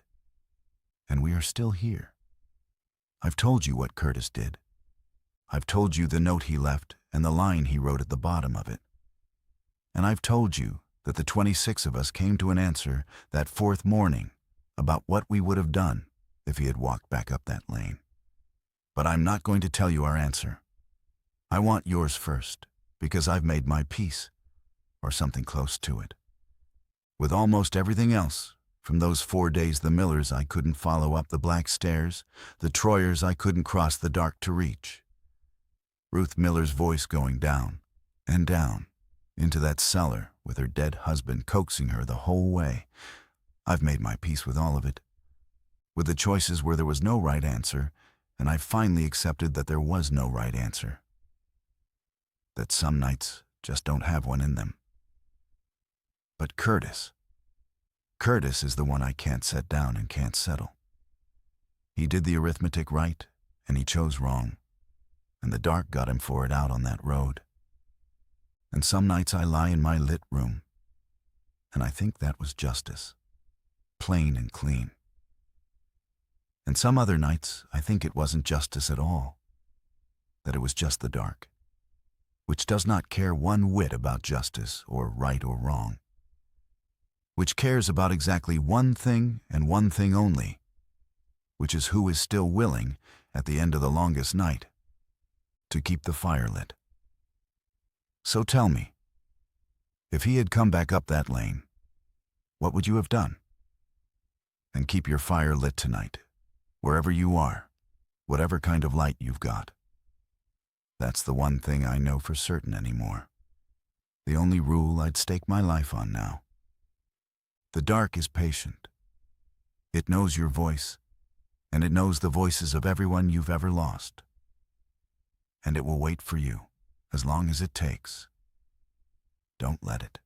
And we are still here. I've told you what Curtis did. I've told you the note he left and the line he wrote at the bottom of it. And I've told you that the 26 of us came to an answer that fourth morning about what we would have done if he had walked back up that lane. But I'm not going to tell you our answer. I want yours first, because I've made my peace, or something close to it. With almost everything else, from those 4 days the Millers I couldn't follow up the black stairs, the Troyers I couldn't cross the dark to reach. Ruth Miller's voice going down and down into that cellar with her dead husband coaxing her the whole way. I've made my peace with all of it. With the choices where there was no right answer, and I finally accepted that there was no right answer. That some nights just don't have one in them. But Curtis is the one I can't set down and can't settle. He did the arithmetic right, and he chose wrong, and the dark got him for it out on that road. And some nights I lie in my lit room, and I think that was justice, plain and clean. And some other nights I think it wasn't justice at all, that it was just the dark, which does not care one whit about justice or right or wrong, which cares about exactly one thing and one thing only, which is who is still willing, at the end of the longest night, to keep the fire lit. So tell me, if he had come back up that lane, what would you have done? And keep your fire lit tonight, wherever you are, whatever kind of light you've got. That's the one thing I know for certain anymore. The only rule I'd stake my life on now. The dark is patient. It knows your voice, and it knows the voices of everyone you've ever lost. And it will wait for you, as long as it takes. Don't let it.